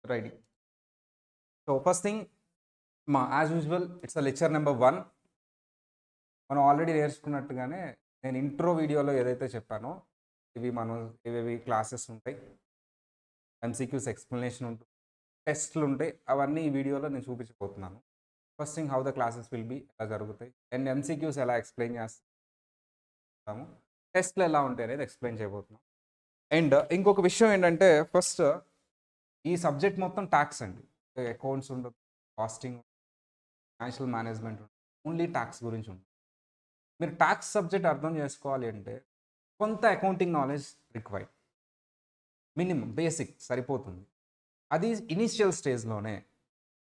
Ready. So first thing, as usual, it's a lecture number 1. మనం already నేర్చుకున్నట్టుగానే నేను intro వీడియోలో ఏదైతే చెప్పానో ఇవేవి క్లాసెస్ ఉంటాయి, ఎంసీక్యూస్ ఎక్స్ప్లెనేషన్ ఉంటుంది, టెస్ట్లు ఉంటాయి, అవన్నీ ఈ వీడియోలో నేను చూపించబోతున్నాను. First thing, how the classes will be, ఎలా జరుగుతాయి, అండ్ ఎంసీక్యూస్ ఎలా ఎక్స్ప్లెయిన్ చేస్తాము, టెస్ట్లు ఎలా ఉంటాయి అనేది ఎక్స్ప్లెయిన్ చేయబోతున్నాం. అండ్ ఇంకొక విషయం ఏంటంటే, ఫస్ట్ ఈ సబ్జెక్ట్ మొత్తం ట్యాక్స్ అండి. అకౌంట్స్ ఉండదు, కాస్టింగ్, ఫైనాన్షియల్ మేనేజ్మెంట్ ఉంటుంది, ఓన్లీ ట్యాక్స్ గురించి ఉంటుంది. మీరు ట్యాక్స్ సబ్జెక్ట్ అర్థం చేసుకోవాలి అంటే కొంత accounting knowledge required, minimum basic సరిపోతుంది. అది ఇనిషియల్ స్టేజ్లోనే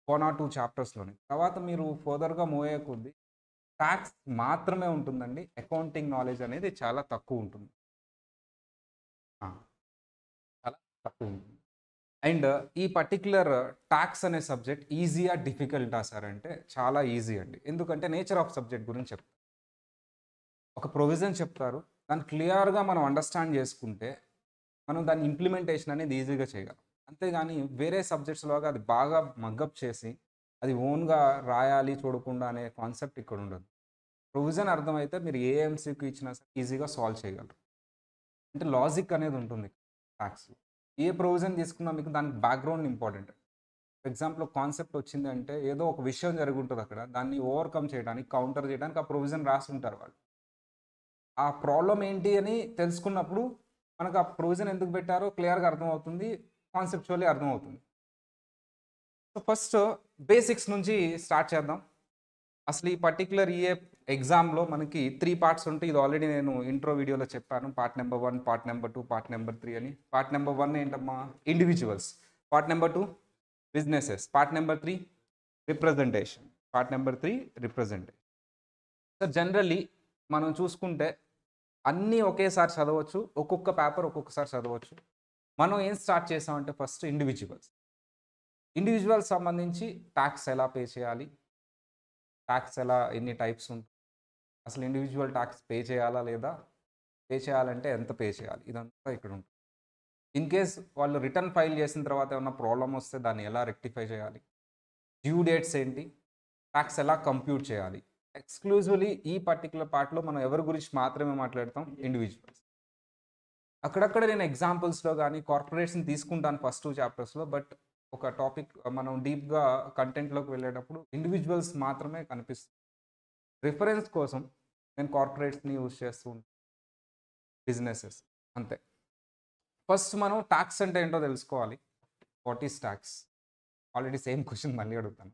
1 or 2 చాప్టర్స్లోనే. తర్వాత మీరు ఫర్దర్గా మూవ్ అయ్యే కొద్దీ ట్యాక్స్ మాత్రమే ఉంటుందండి, అకౌంటింగ్ నాలెడ్జ్ అనేది చాలా తక్కువ ఉంటుంది, చాలా తక్కువ ఉంటుంది. అండ్ ఈ పర్టిక్యులర్ ట్యాక్స్ అనే సబ్జెక్ట్ ఈజీయా డిఫికల్టా సార్ అంటే చాలా ఈజీ అండి. ఎందుకంటే నేచర్ ఆఫ్ సబ్జెక్ట్ గురించి చెప్తారు. ఒక ప్రొవిజన్ చెప్తారు, దాన్ని క్లియర్గా మనం అండర్స్టాండ్ చేసుకుంటే మనం దాని ఇంప్లిమెంటేషన్ అనేది ఈజీగా చేయగలం. అంతేగాని వేరే సబ్జెక్ట్స్లోగా అది బాగా మగ్గప్ చేసి అది ఓన్గా రాయాలి చూడకుండా అనే కాన్సెప్ట్ ఇక్కడ ఉండదు. ప్రొవిజన్ అర్థమైతే మీరు ఏ ఎంసీక్యూ ఇచ్చినా సరే ఈజీగా సాల్వ్ చేయగలరు. అంటే లాజిక్ అనేది ఉంటుంది ట్యాక్స్లో. ఏ ప్రొవిజన్ తీసుకున్నా మీకు దానికి బ్యాక్గ్రౌండ్ ఇంపార్టెంట్. ఫర్ ఎగ్జాంపుల్ ఒక కాన్సెప్ట్ వచ్చింది అంటే ఏదో ఒక విషయం జరుగుతుంది అక్కడ, దాన్ని ఓవర్కమ్ చేయడానికి, కౌంటర్ చేయడానికి ఆ ప్రొవిజన్ రాసి ఉంటారు వాళ్ళు. ఆ ప్రాబ్లం ఏంటి అని తెలుసుకున్నప్పుడు మనకు ఆ ప్రొవిజన్ ఎందుకు పెట్టారో క్లియర్గా అర్థమవుతుంది, కాన్సెప్చువల్లీ అర్థమవుతుంది. సో ఫస్ట్ బేసిక్స్ నుంచి స్టార్ట్ చేద్దాం. అసలు ఈ పర్టికులర్ ఎగ్జామ్లో మనకి 3 పార్ట్స్ ఉంటాయి. ఇది ఆల్రెడీ నేను ఇంట్రో వీడియోలో చెప్పాను. Part number 1, part number 2, part number 3 అని. పార్ట్ నెంబర్ 1 ఏంటమ్మా? Individuals. Part number 2 businesses. Part number 3 representation. Part number 3 representation. So generally మనం చూసుకుంటే అన్నీ ఒకేసారి చదవచ్చు, ఒక్కొక్క పేపర్ ఒక్కొక్కసారి చదవచ్చు. మనం ఏం స్టార్ట్ చేసామంటే ఫస్ట్ ఇండివిజువల్స్ సంబంధించి ట్యాక్స్ ఎలా పే చేయాలి, ట్యాక్స్ ఎన్ని టైప్స్ ఉంటుంది, అసలు ఇండివిజువల్ ట్యాక్స్ పే చేయాలా లేదా, పే చేయాలంటే ఎంత పే చేయాలి, ఇదంతా ఇక్కడ ఉంటుంది. ఇన్ కేస్ వాళ్ళు రిటర్న్ ఫైల్ చేసిన తర్వాత ఏమన్నా ప్రాబ్లం వస్తే దాన్ని ఎలా రెక్టిఫై చేయాలి, డ్యూ డేట్స్ ఏంటి, ట్యాక్స్ ఎలా కంప్యూట్ చేయాలి. ఎక్స్క్లూజివ్లీ ఈ పర్టికులర్ పార్ట్లో మనం ఎవరి గురించి మాత్రమే మాట్లాడతాం, ఇండివిజువల్స్. అక్కడక్కడ నేను ఎగ్జాంపుల్స్లో కానీ కార్పొరేట్స్ని తీసుకుంటాను ఫస్ట్ 2 చాప్టర్స్లో. బట్ ఒక టాపిక్ మనం డీప్గా కంటెంట్లోకి వెళ్ళేటప్పుడు ఇండివిజువల్స్ మాత్రమే కనిపిస్తుంది. రిఫరెన్స్ కోసం నేను కార్పొరేట్స్ని యూజ్ చేస్తూ ఉంటాను, బిజినెసెస్ అంతే. ఫస్ట్ మనం ట్యాక్స్ అంటే ఏంటో తెలుసుకోవాలి. What is tax? Already same question మళ్ళీ అడుగుతాను.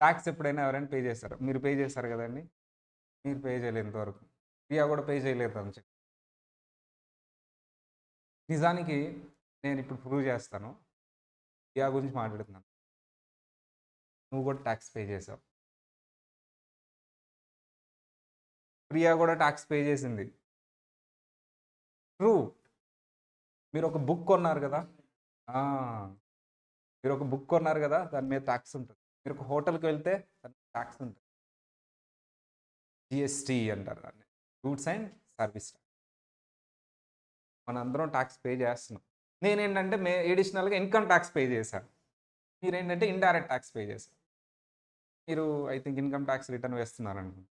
ట్యాక్స్ ఎప్పుడైనా ఎవరైనా పే చేశారు? మీరు పే చేశారు కదండి. మీరు పే చేయలేదు ఇంతవరకు. ప్రియా కూడా పే చేయలేదు అని చెప్పి. నిజానికి నేను ఇప్పుడు ప్రూవ్ చేస్తాను. ప్రియా గురించి మాట్లాడుతున్నాను. నువ్వు కూడా ట్యాక్స్ పే చేసావు. ప్రియా కూడా ట్యాక్స్ పే చేసింది. ట్రూ. మీరు ఒక బుక్ కొన్నారు కదా, మీరు ఒక బుక్ కొన్నారు కదా, దాని మీద ట్యాక్స్ ఉంటుంది. మీరు ఒక హోటల్కి వెళ్తే దాని మీద ట్యాక్స్ ఉంటుంది. జిఎస్టీ అంటారు దాన్ని, గూడ్స్ అండ్ సర్వీస్ ట్యాక్స్. మనందరం ట్యాక్స్ పే చేస్తున్నాం. నేనేంటంటే ఎడిషనల్గా ఇన్కమ్ ట్యాక్స్ పే చేశాను. మీరేంటంటే ఇండైరెక్ట్ ట్యాక్స్ పే చేశారు. మీరు I think income tax return వేస్తున్నారనుకుంటున్నాను.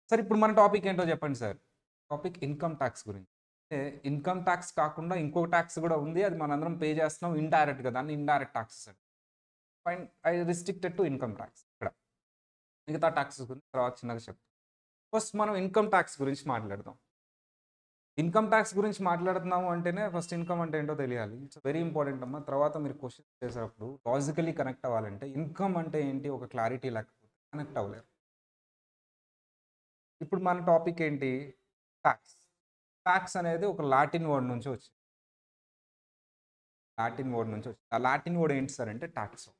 సార్ ఇప్పుడు మన టాపిక్ ఏంటో చెప్పండి సార్. టాపిక్ ఇన్కమ్ ట్యాక్స్ గురించి. అంటే ఇన్కమ్ ట్యాక్స్ కాకుండా ఇంకో ట్యాక్స్ కూడా ఉంది, అది మనందరం పే చేస్తున్నాం ఇండైరెక్ట్గా, దాన్ని ఇండైరెక్ట్ ట్యాక్సెస్ అండి. Fine, I restricted to income tax. ఇక్కడ మిగతా ట్యాక్సెస్ గురించి తర్వాత చిన్నగా చెప్తాం. ఫస్ట్ మనం ఇన్కమ్ ట్యాక్స్ గురించి మాట్లాడదాం. ఇన్కమ్ ట్యాక్స్ గురించి మాట్లాడుతున్నాము అంటేనే ఫస్ట్ ఇన్కమ్ అంటే ఏంటో తెలియాలి. ఇట్స్ వెరీ ఇంపార్టెంట్ అమ్మా. తర్వాత మీరు క్వశ్చన్ చేసేటప్పుడు లాజికలీ కనెక్ట్ అవ్వాలంటే ఇన్కమ్ అంటే ఏంటి ఒక క్లారిటీ లేకపోతే కనెక్ట్ అవ్వలేరు. ఇప్పుడు మన టాపిక్ ఏంటి? ట్యాక్స్. ట్యాక్స్ అనేది ఒక లాటిన్ వర్డ్ నుంచి వచ్చింది. ఆ లాటిన్ వర్డ్ ఏంటి సార్ అంటే టాక్సో.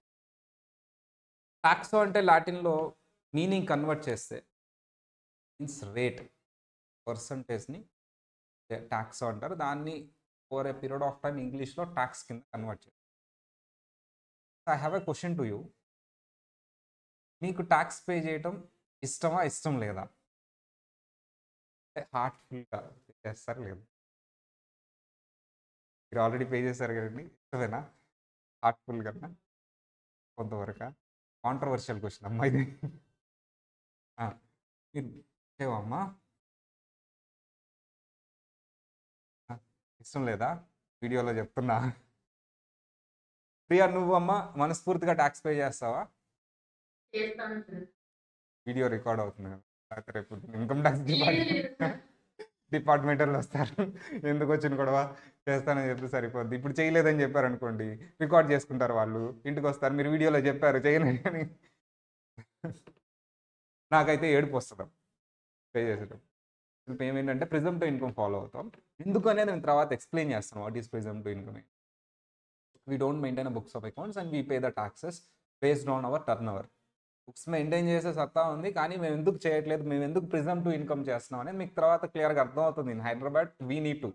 టాక్సో అంటే లాటిన్లో మీనింగ్ కన్వర్ట్ చేస్తే మీన్స్ రేట్, పర్సంటేజ్ని టాక్సో అంటారు. దాన్ని over a period of time ఇంగ్లీష్లో ట్యాక్స్ కింద కన్వర్ట్ చేస్తారు. I have a question to you. మీకు ట్యాక్స్ పే చేయటం ఇష్టమా, ఇష్టం లేదా? హార్ట్ఫుల్గా చేస్తారు లేదు? మీరు ఆల్రెడీ పే చేశారు కదండి. ఇష్టమేనా? హార్ట్‌ఫుల్ కన్నా కొంతవరకా? కాంట్రోవర్షియల్ క్వెషన్ అమ్మా ఇది. ఆ! మీరు ఇచ్చేవమ్మా? ఆ! ఇష్టం లేదా? వీడియోలో చెప్తున్నా. ప్రియా నువ్వమ్మా మనస్ఫూర్తిగా టాక్స్ పే చేస్తావా? వీడియో రికార్డ్ అవుతుంది కదా! లేకపోతే రేపు ఇన్‌కమ్ టాక్స్ డిపార్ట్మెంటోళ్ళు వస్తారు. ఎందుకొచ్చిన గొడవ చేస్తానని చెప్తే సరిపోద్ది. ఇప్పుడు చేయలేదని చెప్పారనుకోండి, రికార్డ్ చేసుకుంటారు వాళ్ళు. ఇంటికొస్తారు. మీరు వీడియోలో చెప్పారు చేయనని అని. నాకైతే ఏడుపొస్తది పే చేసేటప్పుడు. మేమేంటంటే ప్రిజమ్టివ్ ఇన్‌కమ్ ఫాలో అవుతాం. ఎందుకనేది నేను తర్వాత ఎక్స్‌ప్లెయిన్ చేస్తాను. What is presumptive income? We don't maintain books of accounts and we pay the taxes based on our turnover. Books maintain చేసే సత్తా ఉంది. కానీ మేము ఎందుకు చేయట్లేదు, మేము ఎందుకు ప్రిజమ్టివ్ ఇన్‌కమ్ చేస్తున్నాం అనేది మీకు తర్వాత క్లియర్‌గా అర్థమవుతుంది. In Hyderabad we need to.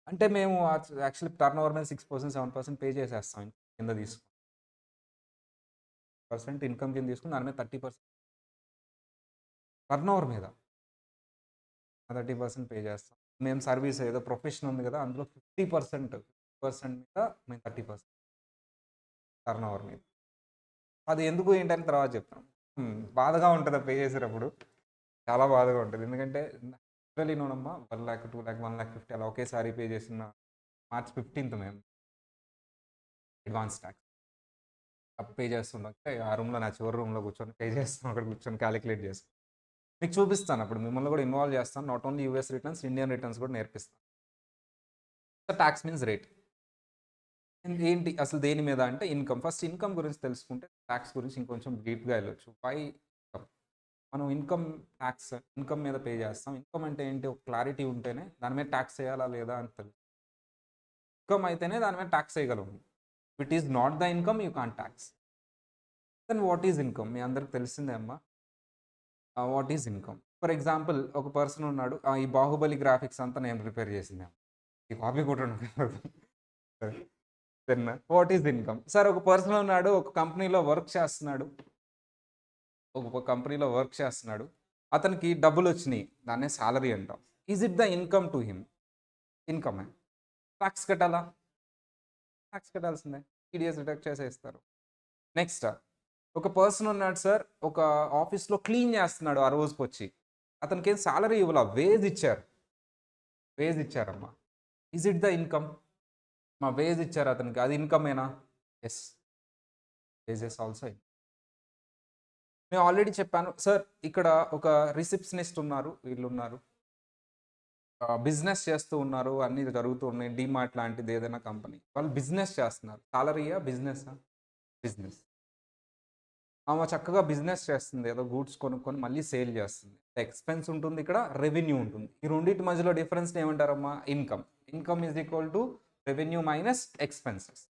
అంటే మేము యాక్చువల్లీ టర్నోవర్ మీద 6%, 7% పే చేసేస్తాం కింద తీసుకొని. పర్సెంట్ ఇన్‌కమ్ కింద తీసుకొని దాని మీద 30% టర్నోవర్ మీద 30% పే చేస్తాం. మేము సర్వీస్ ఏదో ప్రొఫెషన్ ఉంది కదా! అందులో 50% మీద మేము 30% టర్నోవర్ మీద. అది ఎందుకు ఏంటని తర్వాత చెప్తాను. బాధగా ఉంటది పే చేసేటప్పుడు. చాలా బాధగా ఉంటది. ఎందుకంటే లిటరల్లీ నోనమ్మా 1,00,000, 2,00,000, 1,50,000 అలా ఒకేసారి పే చేసిన మార్చ్ 15థ్ మేము అడ్వాన్స్ టాక్స్. పే చేస్తుంటే ఆ రూమ్‌లో నా చివరి రూమ్‌లో కూర్చొని పే చేస్తాం. అక్కడ కూర్చొని కాలిక్యులేట్ చేస్తాం. మీకు చూపిస్తాను అప్పుడు మిమ్మల్ని కూడా ఇన్వాల్వ్ చేస్తాను. Not only US returns, Indian returns కూడా నేర్పిస్తాను. Talks means rate. ఏంటి అసలు దేని మీద అంటే ఇన్‌కమ్. ఫస్ట్ ఇన్‌కమ్ గురించి తెలుసుకుంటే టాక్స్ గురించి ఇంకొంచెం డీప్‌గా వెళ్ళొచ్చు. Why income? మనం ఇన్‌కమ్ మీద పే చేస్తాం. ఇన్‌కమ్ అంటే ఏంటి? ఒక క్లారిటీ ఉంటేనే దాని మీద టాక్స్ చేయాలా లేదా అని తెలుసు. ఇన్‌కమ్ అయితేనే దాని మీద టాక్స్ చేయగలము. It is not the income you can't tax. Then what is income? మీ అందరికి తెలిసిందే అమ్మా. What is income? For example ఒక పర్సన్ ఉన్నాడు. ఈ 'బాహుబలి' గ్రాఫిక్స్ అంతా నేను ప్రిపేర్ చేసింది. ఈ కాపీ కొట్టడం కాదు. Then what is income? Sir ఒక పర్సన్ ఉన్నాడు. ఒక కంపెనీలో వర్క్ చేస్తున్నాడు. అతనికి డబ్బులొచ్చినియి. దాన్నే సాలరీ అంటాం. Is it the income to him? ఇన్‌కమే. టాక్స్ కట్టాలా? టాక్స్ కట్టాల్సిందే. టీడీఎస్ డిడక్ట్ చేసేస్తారు. నెక్స్ట్ ఒక పర్సన్ ఉన్నాడు సార్. ఒక ఆఫీస్‌లో క్లీన్ చేస్తున్నాడు ఆ రోజుకొచ్చి. అతనికేం సాలరీ ఇవ్వలా. వేజ్ ఇచ్చారు. వేజ్ ఇచ్చారమ్మా. Is it the income? Wage ఇచ్చారు అతనికి. అది ఇన్‌కమేనా? యెస్. వేజెస్ ఆల్సో నేను ఆల్రెడీ చెప్పాను. సార్ ఇక్కడ ఒక రిసెప్షనిస్ట్ ఉన్నారు. వీళ్ళున్నారు. బిజినెస్ చేస్తూ ఉన్నారు. అన్నీ జరుగుతూ ఉన్నాయి. డీమార్ట్ లాంటిది ఏదైనా కంపెనీ. వాళ్ళు బిజినెస్ చేస్తున్నారు. సాలరీయా? బిజినెసా? బిజినెస్. ఆమె చక్కగా బిజినెస్ చేస్తుంది. ఏదో గూడ్స్ కొనుక్కొని మళ్ళీ సేల్ చేస్తుంది. ఎక్స్‌పెన్స్ ఉంటుంది ఇక్కడ. రెవెన్యూ ఉంటుంది. ఈ రెండిటి మధ్యలో డిఫరెన్స్‌ని ఏమంటారమ్మా? Income. Income is equal to revenue minus expenses.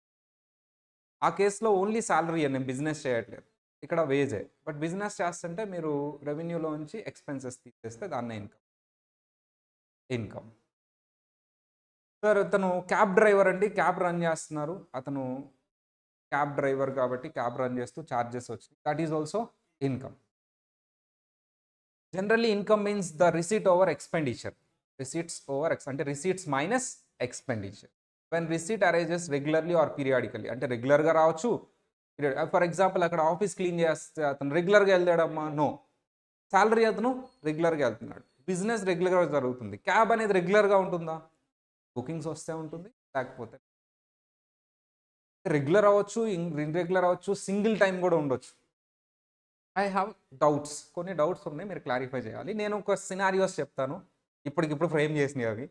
ఆ కేస్‌లో ఓన్లీ సాలరీయే. నేను బిజినెస్ చేయట్లేదు. ఇక్కడ వేజే. బట్ బిజినెస్ చేస్తుంటే మీరు రెవెన్యూలోంచి ఎక్స్‌పెన్సెస్ తీసేస్తే దాన్నే ఇన్‌కమ్. సార్ ఇతను క్యాబ్ డ్రైవర్ అండి. క్యాబ్ రన్ చేస్తున్నారు. అతను క్యాబ్ డ్రైవర్ కాబట్టి క్యాబ్ రన్ చేస్తూ చార్జెస్ వచ్చినాయి. That is also income. Generally income means the receipt over expenditure. అంటే receipts minus expenditure. When receipt arises regularly or periodically అంటే రెగ్యులర్‌గా రావచ్చు. ఫర్ ఎగ్జాంపుల్ అక్కడ ఆఫీస్ క్లీన్ చేస్తే అతను రెగ్యులర్‌గా ఎళ్ళాడమ్మా? నో. సాలరీ అతను రెగ్యులర్‌గా ఎళ్తున్నాడు. బిజినెస్ రెగ్యులర్‌గా జరుగుతుంది. క్యాబ్ అనేది రెగ్యులర్‌గా ఉంటుందా? బుకింగ్స్ వస్తే ఉంటుంది. లేకపోతే రెగ్యులర్ అవ్వచ్చు, ఇర్రెగ్యులర్ అవ్వచ్చు, సింగిల్ టైమ్ కూడా ఉండొచ్చు. I have doubts. కొన్ని డౌట్స్ ఉన్నాయి. మీరు క్లారిఫై చేయాలి. నేను ఒక సినారియోస్ చెప్తాను. ఇప్పటికిప్పుడు ఫ్రేమ్ చేసినవి అవి.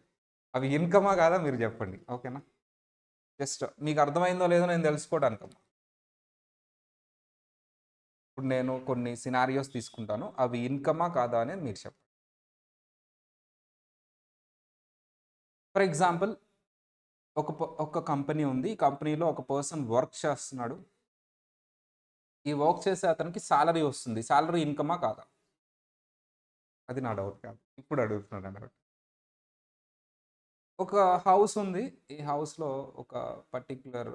అవి ఇన్‌కమా కాదా మీరు చెప్పండి. ఓకేనా? జస్ట్ మీకు అర్థమైందో లేదో నేను తెలుసుకోవడానికమ్మా. ఇప్పుడు నేను కొన్ని సినారియోస్ తీసుకుంటాను. అవి ఇన్‌కమా కాదా అనేది మీరు చెప్పండి. ఫర్ ఎగ్జాంపుల్ ఒక కంపెనీ ఉంది. ఈ కంపెనీలో ఒక పర్సన్ వర్క్ చేస్తున్నాడు. ఈ వర్క్ చేసే అతనికి సాలరీ వస్తుంది. సాలరీ ఇన్‌కమా కాదా? అది నా డౌట్ కాదు. ఇప్పుడు అడుగుతున్నాను ఆ డౌట్. ఒక హౌస్ ఉంది. ఈ హౌస్‌లో ఒక పర్టిక్యులర్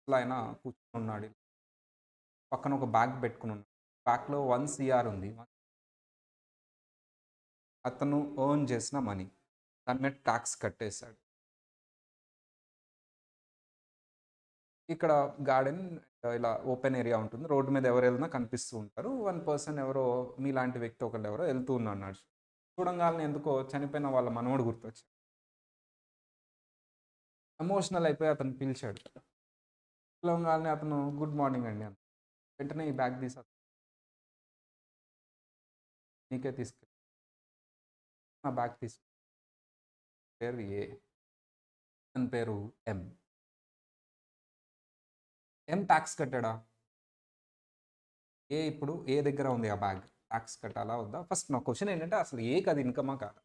ఆయన కూర్చొనున్నాడు. పక్కన ఒక బ్యాగ్ పెట్టుకొనున్నాడు. బ్యాగ్‌లో 1,00,00,000 ఉంది. అతను ఎర్న్ చేసిన మనీ. దాని మీద టాక్స్ కట్టేసాడు. ఇక్కడ గార్డెన్ ఇలా ఓపెన్ ఏరియా ఉంటుంది. రోడ్డు మీద ఎవరు వెళ్ళినా కనిపిస్తూ ఉంటారు. వన్ పర్సన్ ఎవరో మీలాంటి వ్యక్తి ఒకళ్ళు ఎవరో వెళ్తూ ఉన్నాడు. చూడంగానే ఎందుకో చనిపోయిన వాళ్ళ మనవడు గుర్తొచ్చాడు. ఎమోషనల్ అయిపోయి అతను పిలిచాడు. పిలవగానే అతను గుడ్ మార్నింగ్ అండి అన్నాడు. వెంటనే ఈ బ్యాగ్ తీసి నీకే తీసుకెళ్ళి నా బ్యాగ్ తీసుకు పేరు ఏ, అతని పేరు ఎం. ఎం ట్యాక్స్ కట్టాడా? ఏ ఇప్పుడు ఏ దగ్గర ఉంది ఆ బ్యాగ్, ట్యాక్స్ కట్టాలా వద్దా? ఫస్ట్ నా క్వశ్చన్ ఏంటంటే అసలు ఏకి అది ఇన్కమా కాదా?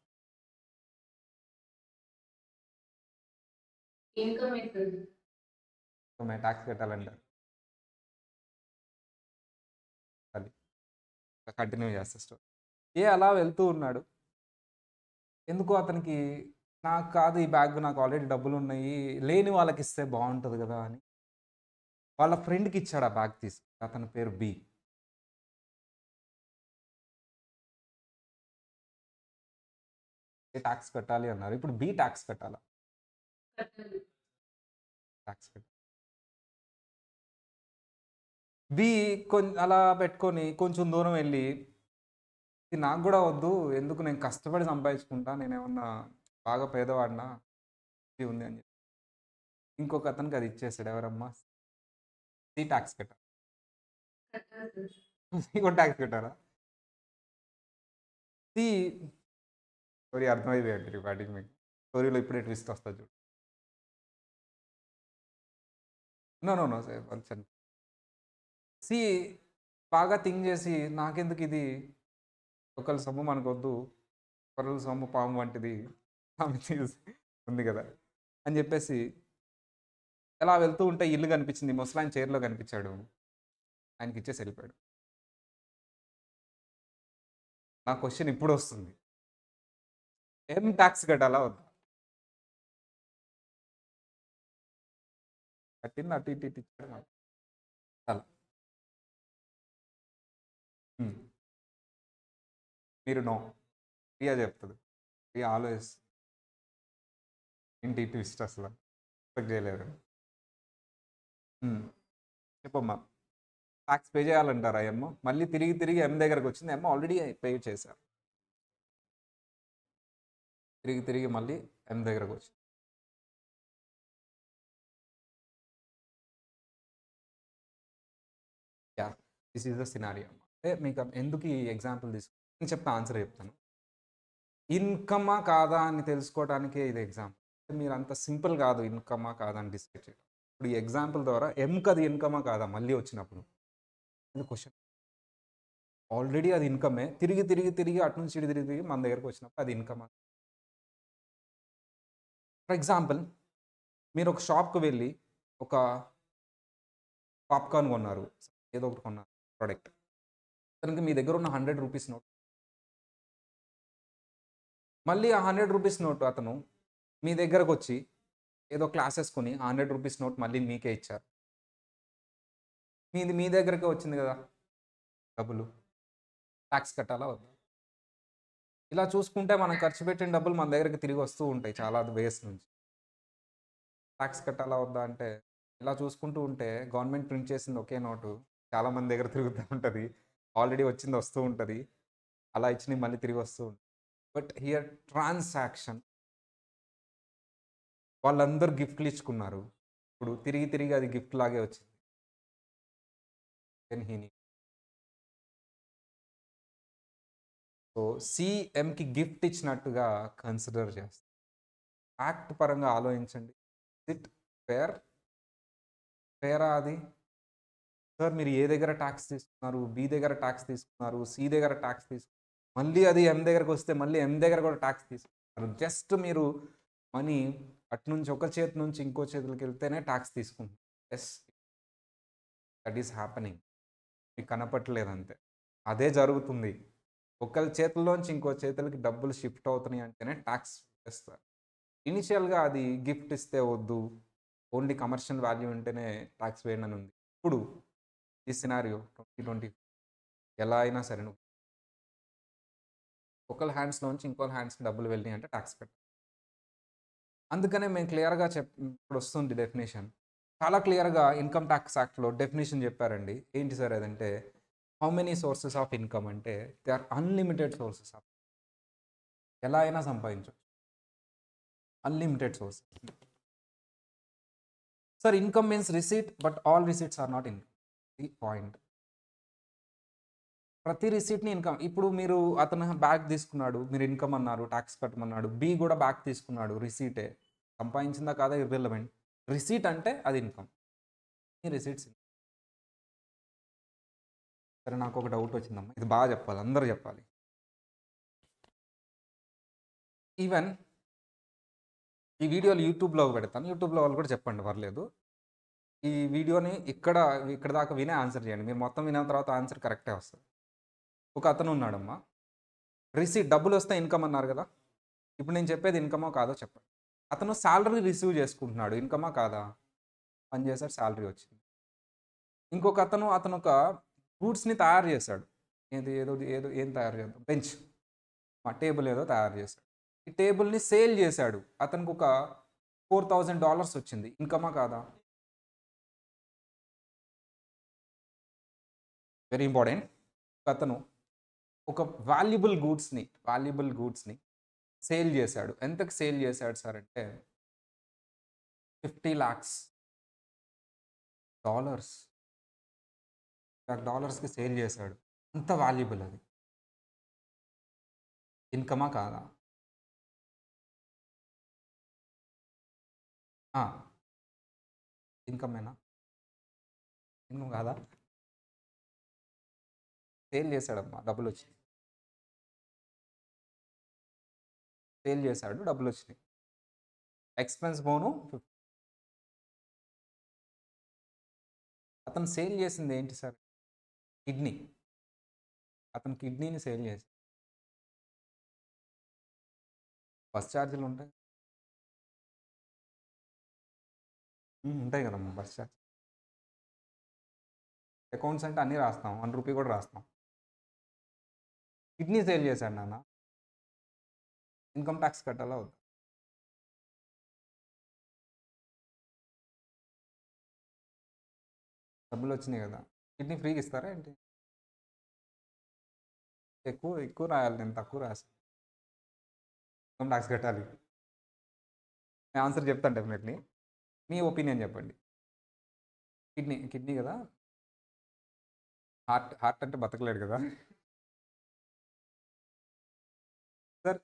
ట్యాక్స్ కట్టాలంటారు. అది కంటిన్యూ చేస్తా స్టోరీ. ఏ అలా వెళ్తూ ఉన్నాడు. ఎందుకో అతనికి నాకు కాదు ఈ బ్యాగ్, నాకు ఆల్రెడీ డబ్బులు ఉన్నాయి, లేని వాళ్ళకి ఇస్తే బాగుంటుంది కదా అని వాళ్ళ ఫ్రెండ్కి ఇచ్చాడు ఆ బ్యాగ్ తీసి. అతని పేరు బి. ఏ ట్యాక్స్ కట్టాలి అన్నారు. ఇప్పుడు బి ట్యాక్స్ కట్టాలా? ట్యాక్స్ కట్టాలి. బి అలా పెట్టుకొని కొంచెం దూరం వెళ్ళి ఇది నాకు కూడా వద్దు, ఎందుకు, నేను కష్టపడి సంపాదించుకుంటా, నేనేమన్నా బాగా పేదవాడినా, ఇది ఉంది అని చెప్పి ఇంకొక అతనికి అది ఇచ్చేసాడు. ఎవరమ్మా? సి ట్యాక్స్ కట్టాలి. సి కూడా ట్యాక్స్ కట్టారా? సి స్టోరీ అర్థమైంది వాటికి మీకు. స్టోరీలో ఇప్పుడే ట్విస్ట్ వస్తుంది చూడు. No no no sir, see బాగా థింక్ చేసి నాకెందుకు ఇది, ఒకళ్ళ సొమ్ము మనకొద్దు, పరుల సొమ్ము పాము వంటిది ఉంది కదా అని చెప్పేసి ఎలా వెళ్తూ ఉంటే ఇల్లు కనిపించింది, ముసలాయన చైర్లో కనిపించాడు, ఆయనకి ఇచ్చేసి వెళ్ళిపోయాడు. నా క్వశ్చన్ ఇప్పుడు వస్తుంది, ఏం ట్యాక్స్ కట్టాలా వద్దా? కట్టింది అటు ఇటు ఇటు ఇచ్చాడు నాకు అలా. మీరు నో, ప్రియా చెప్తుంది. ప్రియా ఆలోచిస్తుంది. ఇంటి ట్విస్ట్ అసలు ఎక్స్పెక్ట్ చేయలేరు. చెప్పమ్మా. ట్యాక్స్ పే చేయాలంటారా ఎమ్మ? మళ్ళీ తిరిగి తిరిగి ఎం దగ్గరకు వచ్చింది. ఎమ్మ ఆల్రెడీ పే చేశారు. తిరిగి తిరిగి మళ్ళీ ఎం దగ్గరకు వచ్చింది. Yeah, this is the scenario. అంటే మీకు ఎందుకు ఈ ఎగ్జాంపుల్ తీసుకు నేను చెప్తా, ఆన్సర్ చెప్తాను. ఇన్కమా కాదా అని తెలుసుకోవడానికే ఇది ఎగ్జాంపుల్. మీరు అంత సింపుల్ కాదు ఇన్కమా కాదా అని డిసైడ్ చేయడం. ఇప్పుడు ఈ ఎగ్జాంపుల్ ద్వారా ఎంకి అది ఇన్కమా కాదా మళ్ళీ వచ్చినప్పుడు ఇది క్వశ్చన్. ఆల్రెడీ అది ఇన్కమే, తిరిగి తిరిగి తిరిగి అటు నుంచి ఇటు తిరిగి తిరిగి మన దగ్గరకు వచ్చినప్పుడు అది ఇన్కమా. ఫర్ ఎగ్జాంపుల్, మీరు ఒక షాప్కి వెళ్ళి ఒక పాప్కార్న్ కొన్నారు, ఏదో ఒకటి కొన్నారు ప్రోడక్ట్. దానికి మీ దగ్గర ఉన్న 100 రూపీస్ నోట్, మళ్ళీ ఆ 100 రూపీస్ నోట్ అతను మీ దగ్గరకు వచ్చి ఏదో క్లాసెస్ కొని 100 రూపీస్ నోట్ మళ్ళీ మీకే ఇచ్చారు. మీది మీ దగ్గరకే వచ్చింది కదా డబ్బులు, ట్యాక్స్ కట్టాలా వద్దా? ఇలా చూసుకుంటే మనం ఖర్చు పెట్టిన డబ్బులు మన దగ్గరికి తిరిగి వస్తూ ఉంటాయి చాలా వేస్ నుంచి. ట్యాక్స్ కట్టాలా వద్దా అంటే ఇలా చూసుకుంటూ ఉంటే గవర్నమెంట్ ప్రింట్ చేసింది ఒకే నోటు చాలా మంది దగ్గర తిరుగుతూ ఉంటుంది, ఆల్రెడీ వచ్చింది వస్తూ ఉంటుంది, అలా ఇచ్చినవి మళ్ళీ తిరిగి వస్తూ ఉంటుంది. బట్ హియర్ ట్రాన్సాక్షన్, వాళ్ళందరూ గిఫ్ట్లు ఇచ్చుకున్నారు, ఇప్పుడు తిరిగి తిరిగి అది గిఫ్ట్ లాగే వచ్చింది. Then he need. సో సిఎంకి గిఫ్ట్ ఇచ్చినట్టుగా కన్సిడర్ చేస్తారు. యాక్ట్ పరంగా ఆలోచించండి. It fair? ఫేరా అది? సార్ మీరు ఏ దగ్గర ట్యాక్స్ తీసుకున్నారు, బి దగ్గర ట్యాక్స్ తీసుకున్నారు, సి దగ్గర ట్యాక్స్ తీసుకున్నారు, మళ్ళీ అది ఎం దగ్గరకు వస్తే మళ్ళీ ఎం దగ్గర కూడా ట్యాక్స్ తీసుకున్నారు. జస్ట్ మీరు మనీ అటు నుంచి ఒక చేతి నుంచి ఇంకో చేతులకి వెళ్తేనే ట్యాక్స్ తీసుకుంటారు. Yes, that is happening. మీకు కనపట్లేదు అంతే, అదే జరుగుతుంది. ఒకళ్ళ చేతుల్లోంచి ఇంకో చేతులకి డబ్బులు షిఫ్ట్ అవుతున్నాయి అంటేనే ట్యాక్స్ వేస్తారు. ఇనిషియల్గా అది గిఫ్ట్ ఇస్తే వద్దు, ఓన్లీ కమర్షియల్ వాల్యూ ఉంటేనే ట్యాక్స్ వేయండి అని ఉంది. ఇప్పుడు ఈ సినారియో 2020 ఎలా అయినా సరే నువ్వు ఒకళ్ళ హ్యాండ్స్లోంచి ఇంకోళ్ళ హ్యాండ్స్కి డబ్బులు వెళ్ళినాయి అంటే ట్యాక్స్ కట్టాలి. అందుకనే మేము క్లియర్గా ఇప్పుడు వస్తుంది డెఫినేషన్, చాలా క్లియర్‌గా ఇన్‌కమ్ టాక్స్ యాక్ట్‌లో డెఫినిషన్ చెప్పారండి. ఏంటి సార్ అదంటే, how many sources of income అంటే, they are unlimited sources of ఎలా అయినా సంపాదించొచ్చు. Unlimited sources. Sir income means receipt but all receipts are not income. The point. ప్రతి రిసీట్‌ని ఇన్‌కమ్ ఇప్పుడు మీరు అతను బ్యాగ్ తీసుకున్నాడు. మీరు ఇన్‌కమ్ అన్నారు. టాక్స్ కట్టమన్నాడు. బి కూడా బ్యాగ్ తీసుకున్నాడు. రిసీటే. సంపాదించిందా కాదా ఇర్రెలెవెంట్. రిసీట్ అంటే అది ఇన్‌కమ్. ఈ రిసీట్స్ సరే నాకొక డౌట్ వచ్చిందమ్మా. ఇది బాగా చెప్పాలి. అందరూ చెప్పాలి. ఈవెన్ ఈ వీడియోలు యూట్యూబ్‌లో పెడతాను. యూట్యూబ్‌లో వాళ్ళు కూడా చెప్పండి పర్లేదు. ఈ వీడియోని ఇక్కడ దాకా వినే ఆన్సర్ చేయండి. మీరు మొత్తం విన్న తర్వాత ఆన్సర్ కరెక్టే వస్తది. ఒక అతను ఉన్నాడమ్మా. రిసీట్ డబ్బులొస్తే ఇన్‌కమ్ అన్నారు గదా! ఇప్పుడు నేను చెప్పేది ఇన్‌కమో కాదో చెప్పండి. అతను సాలరీ రిసీవ్ చేసుకుంటున్నాడు. ఇన్‌కమా కాదా? పని చేసాడు సాలరీ వచ్చింది. ఇంకొక అతనొక గూడ్స్‌ని తయారు చేశాడు. ఏదో ఏం తయారు చేద్దాం బెంచ్. టేబుల్ ఏదో తయారు చేశాడు. ఈ టేబుల్‌ని సేల్ చేశాడు. అతనికొక $4000 వచ్చింది. ఇన్‌కమా కాదా? Very important. ఒకతను ఒక వాల్యుబుల్ గూడ్స్‌ని సేల్ చేశాడు. ఎంతకి సేల్ చేశాడు సార్ అంటే $50,00,000 డాలర్స్‌కి సేల్ చేశాడు. అంత వాల్యుబుల్ అది. ఇన్‌కమా కాదా? ఆ! ఇన్‌కమేనా? ఇన్‌కమ్ కాదా? సేల్ చేశాడమ్మా డబ్బులొచ్చినాయి. సేల్ చేశాడు డబ్బులొచ్చినాయి. ఎక్స్‌పెన్స్ పోను అతను సేల్ చేసింది ఏంటి సార్? కిడ్నీ. అతను కిడ్నీని సేల్ చేసాడు. బస్ చార్జీలుంటాయి. ఉంటాయి కదమ్మా బస్ చార్జ్. అకౌంట్స్ అంటే అన్నీ రాస్తాం. రూ. 1 కూడా రాస్తాం. కిడ్నీ సేల్ చేశాడు నాన్న. ఇన్‌కమ్ టాక్స్ కట్టాలా వద్దా? డబ్బులొచ్చినాయి కదా! కిడ్నీ ఫ్రీగా ఇస్తారా ఏంటి? ఎక్కువ రాయాలి. నేను తక్కువ రాసాను. ఇన్‌కమ్ టాక్స్ కట్టాలి. నేను ఆన్సర్ చెప్తాను డెఫినెట్‌లీ. మీ ఒపీనియన్ చెప్పండి. కిడ్నీ కదా! హార్ట్ అంటే బతకలేడు కదా! Sir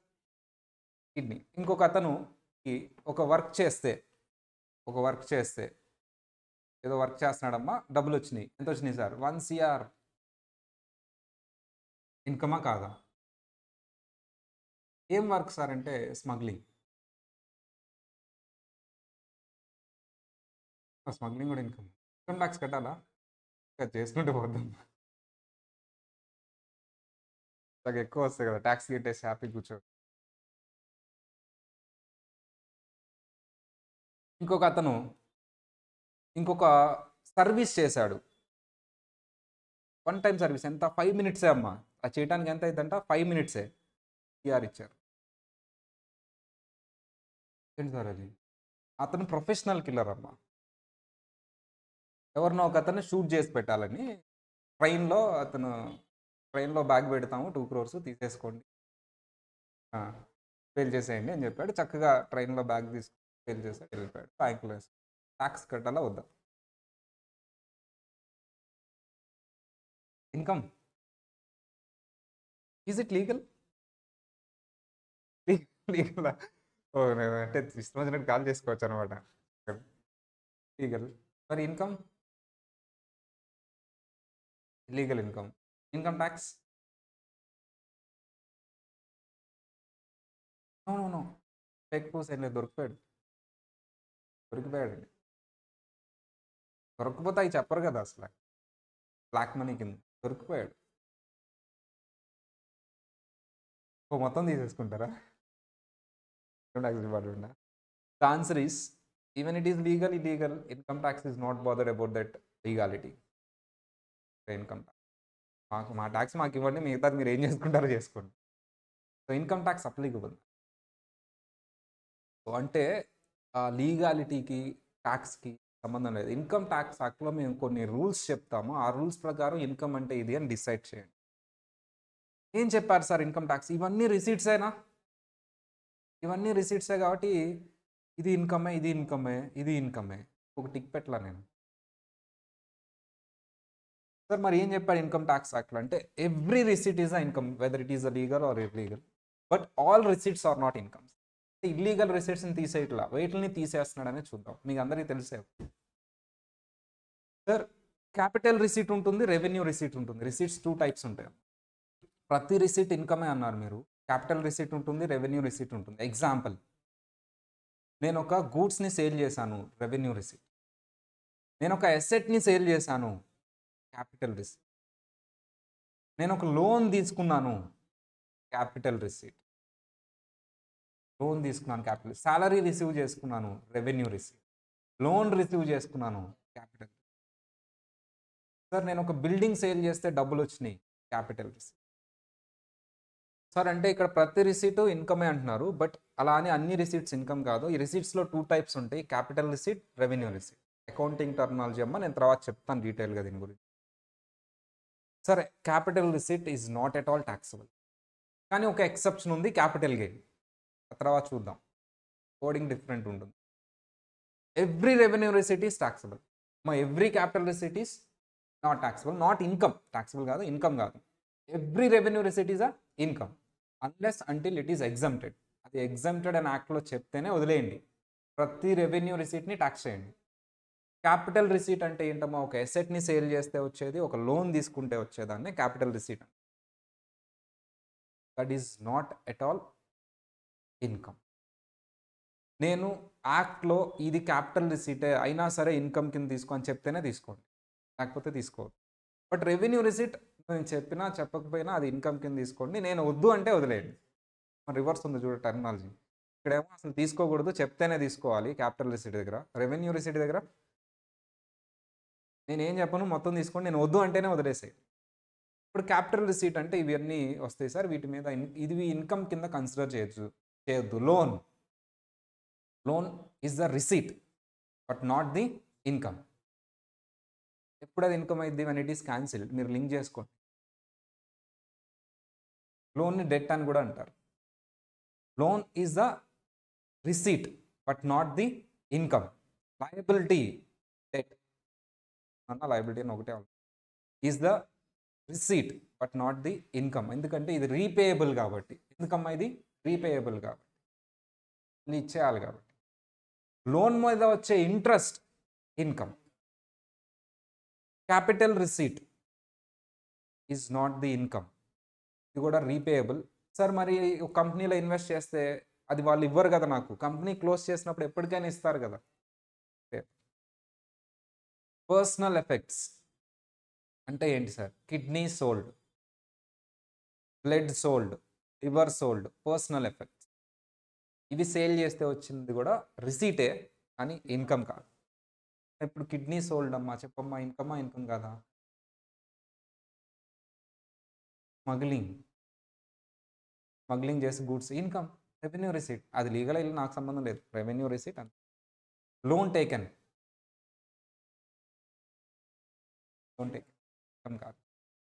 kidney. ఇంకొక అతనుకి ఒక వర్క్ చేస్తే ఏదో వర్క్ చేస్తున్నాడమ్మా డబ్బులొచ్చినాయి. ఎంతొచ్చినాయి సార్? 1,00,00,000 ఇన్‌కమా కాదా? ఏం వర్క్ సార్ అంటే స్మగ్లింగ్. స్మగ్లింగ్ కూడా ఇన్‌కమ్. ఇన్‌కమ్ టాక్స్ కట్టాలా? అది చేసుకుంటూ పోద్దాం. నాకు ఎక్కువ వస్తాయి కదా! టాక్స్ కట్టేసి హ్యాపీగా కూర్చో ఇంకొక అతను ఇంకొక సర్వీస్ చేశాడు. వన్ టైమ్ సర్వీస్ ఎంత 5 మినిట్సే అమ్మా. అది చేయడానికి ఎంత అయిద్దంట 5 మినిట్సే. టీఆర్ ఇచ్చారు. ఏంటి సార్ అది? అతను ప్రొఫెషనల్ కిల్లర్ అమ్మా. ఎవరినో ఒక అతన్ని షూట్ చేసి పెట్టాలని ట్రైన్‌లో అతను ట్రైన్‌లో బ్యాగ్ పెడతాము 2 క్రోర్స్ తీసేసుకోండి. ఆ! పేల్ చేసేయండి అని చెప్పాడు. చక్కగా ట్రైన్‌లో బ్యాగ్ తీసుకొని పేల్ చేసాడు వెళ్ళిపోయాడు. బ్యాంక్‌లో ఏసాడు. టాక్స్ కట్టాలా వద్దా? ఇన్‌కమ్. Is it legal? లీగలా? ఓహ్! అంటే ఇష్టం వచ్చినట్టు కాల్ చేసుకోవచ్చనమాట. లీగల్. మరి income? Illegal income. Income tax? No. No. No. Fake proofs ఏం లేదు. దొరికిపోయాడండి. దొరకకపోతే అయి చెప్పరు కదా అసల. బ్లాక్ మనీ కింద. దొరికిపోయాడు. ఓహ్! మొత్తం తీసేసుకుంటారా? ఇన్‌కమ్ టాక్స్ డిపార్ట్‌మెంటా? The answer is even it is illegal income tax is not bothered about that legality. Income tax. మా టాక్స్ మాకివ్వండి. మిగతాది మీరు ఏం చేసుకుంటారో చేసుకోండి. So, income tax applicable. So, అంటే లీగాలిటీకి, టాక్స్‌కి సంబంధం లేదు. ఇన్కమ్ ట్యాక్స్ యాక్ట్‌లో మేము కొన్ని రూల్స్ చెప్తాము. ఆ రూల్స్ ప్రకారం ఇన్కమ్ అంటే ఇది అని డిసైడ్ చేయండి. ఏం చెప్పారు సార్ ఇన్కమ్ ట్యాక్స్? ఇవన్నీ రిసీట్సేనా? ఇవన్నీ రిసీట్సే కాబట్టి ఇది ఇన్కమే, ఇది ఇన్కమే, ఇది ఇన్కమే. ఒక టిక్ పెట్టలా నేను. సార్ మరి ఏం చెప్పాడు ఇన్కమ్ ట్యాక్స్ యాక్ట్‌లో అంటే every receipt is a income whether it is a legal or illegal. But all receipts are not incomes. Illegal రిసీట్స్‌ని తీసేయట్లా. వేటిల్ని తీసేస్తున్నాడనే చూద్దాం. మీకు అందరికీ తెలిసే. సార్ క్యాపిటల్ రిసీట్ ఉంటుంది, రెవెన్యూ రిసీట్ ఉంటుంది. రిసీట్స్ 2 టైప్స్ ఉంటాయి. ప్రతి రిసీట్ ఇన్కమే అన్నారు మీరు. క్యాపిటల్ రిసీట్ ఉంటుంది, రెవెన్యూ రిసీట్ ఉంటుంది. ఎగ్జాంపుల్ నేను ఒక గూడ్స్‌ని సేల్ చేశాను, రెవెన్యూ రిసీట్. నేను ఒక అసెట్‌ని సేల్ చేశాను, క్యాపిటల్ రిసీట్. నేను ఒక లోన్ తీసుకున్నాను, క్యాపిటల్ రిసీట్. లోన్ తీసుకున్నాను, క్యాపిటల్. సాలరీ రిసీవ్ చేసుకున్నాను, రెవెన్యూ రిసీట్. లోన్ రిసీవ్ చేసుకున్నాను, క్యాపిటల్. సార్ నేను ఒక బిల్డింగ్ సేల్ చేస్తే డబ్బులు వచ్చినాయి, క్యాపిటల్ రిసీట్. సార్ అంటే ఇక్కడ ప్రతి రిసీట్ ఇన్కమే అంటున్నారు. బట్ అలా అని అన్ని రిసీట్స్ ఇన్కమ్ కాదు. ఈ రిసీట్స్లో 2 టైప్స్ ఉంటాయి, capital receipt, revenue receipt. Accounting terminology అమ్మ, నేను తర్వాత చెప్తాను డీటెయిల్గా దీని గురించి. సరే capital receipt is not at all taxable. కానీ ఒక ఎక్సెప్షన్ ఉంది, క్యాపిటల్ గెయిన్. ఆ తర్వాత చూద్దాం, కోడింగ్ డిఫరెంట్ ఉంటుంది. Every revenue receipt is taxable. మా every capital receipt is not taxable. Not income, taxable కాదు, ఇన్కమ్ కాదు. Every revenue receipt is a income unless until it is exempted. అది exempted అని యాక్ట్లో చెప్తేనే వదిలేయండి. ప్రతి రెవెన్యూ రిసీట్ని ట్యాక్స్ చేయండి. క్యాపిటల్ రిసీట్ అంటే ఏంటమ్మా? ఒక ఎసెట్ని సేల్ చేస్తే వచ్చేది, ఒక లోన్ తీసుకుంటే వచ్చేదాన్ని capital receipt. That is not at all income. నేను యాక్ట్లో ఇది క్యాపిటల్ రిసీటే అయినా సరే ఇన్కమ్ కింద తీసుకో అని చెప్తేనే తీసుకోండి, లేకపోతే తీసుకోవద్దు. బట్ రెవెన్యూ రిసీట్ నేను చెప్పినా చెప్పకపోయినా అది ఇన్కమ్ కింద తీసుకోండి. నేను వద్దు అంటే వదిలేయండి. రివర్స్ ఉంది చూడ టర్మినాలజీ. ఇక్కడేమో అసలు తీసుకోకూడదు, చెప్తేనే తీసుకోవాలి క్యాపిటల్ రిసీట్ దగ్గర. రెవెన్యూ రిసీట్ దగ్గర నేను ఏం చెప్పను, మొత్తం తీసుకోండి, నేను వద్దు అంటేనే వదిలేసాయి. ఇప్పుడు క్యాపిటల్ రిసీట్ అంటే ఇవన్నీ వస్తాయి సార్, వీటి మీద ఇది ఇన్కమ్ కింద కన్సిడర్ చేయొద్దు. Loan is the receipt but not the income. ఎప్పుడు అది ఇన్కమ్ అయింది? One it is cancelled. మీరు లింక్ చేసుకోండి. లోన్ని డెట్ అని కూడా అంటారు. Loan is the receipt but not the income. Liability, debt అన్న లయబిలిటీ అని ఒకటే is the receipt but not the income. ఎందుకంటే ఇది రీపేయబుల్ కాబట్టి. ఎందుకమ్మా ఇది రీపేయబుల్ కాబట్టి, ఇది ఇచ్చేయాలి కాబట్టి. లోన్ మీద వచ్చే interest income. Capital receipt is not the income. ఇది కూడా రీపేయబుల్. సార్ మరి ఒక కంపెనీలో ఇన్వెస్ట్ చేస్తే అది వాళ్ళు ఇవ్వరు కదా నాకు. కంపెనీ క్లోజ్ చేసినప్పుడు ఎప్పటికైనా ఇస్తారు కదా. పర్సనల్ ఎఫెక్ట్స్ అంటే ఏంటి sir? Kidney sold, blood sold, liver sold, personal effects. ఇవి సేల్ చేస్తే వచ్చింది కూడా రిసీటే కానీ ఇన్కమ్ కాదు. ఇప్పుడు కిడ్నీ సోల్డ్ అమ్మా, చెప్పమ్మా ఇన్కమా, ఇన్కమ్ కాదా? స్మగ్లింగ్ చేసి గూడ్స్ ఇన్కమ్, రెవెన్యూ రిసీట్. అది లీగల్ ఇల్లు నాకు సంబంధం లేదు, రెవెన్యూ రిసీట్ అంత. లోన్ టేకెన్ ఇన్కమ్ కాదు,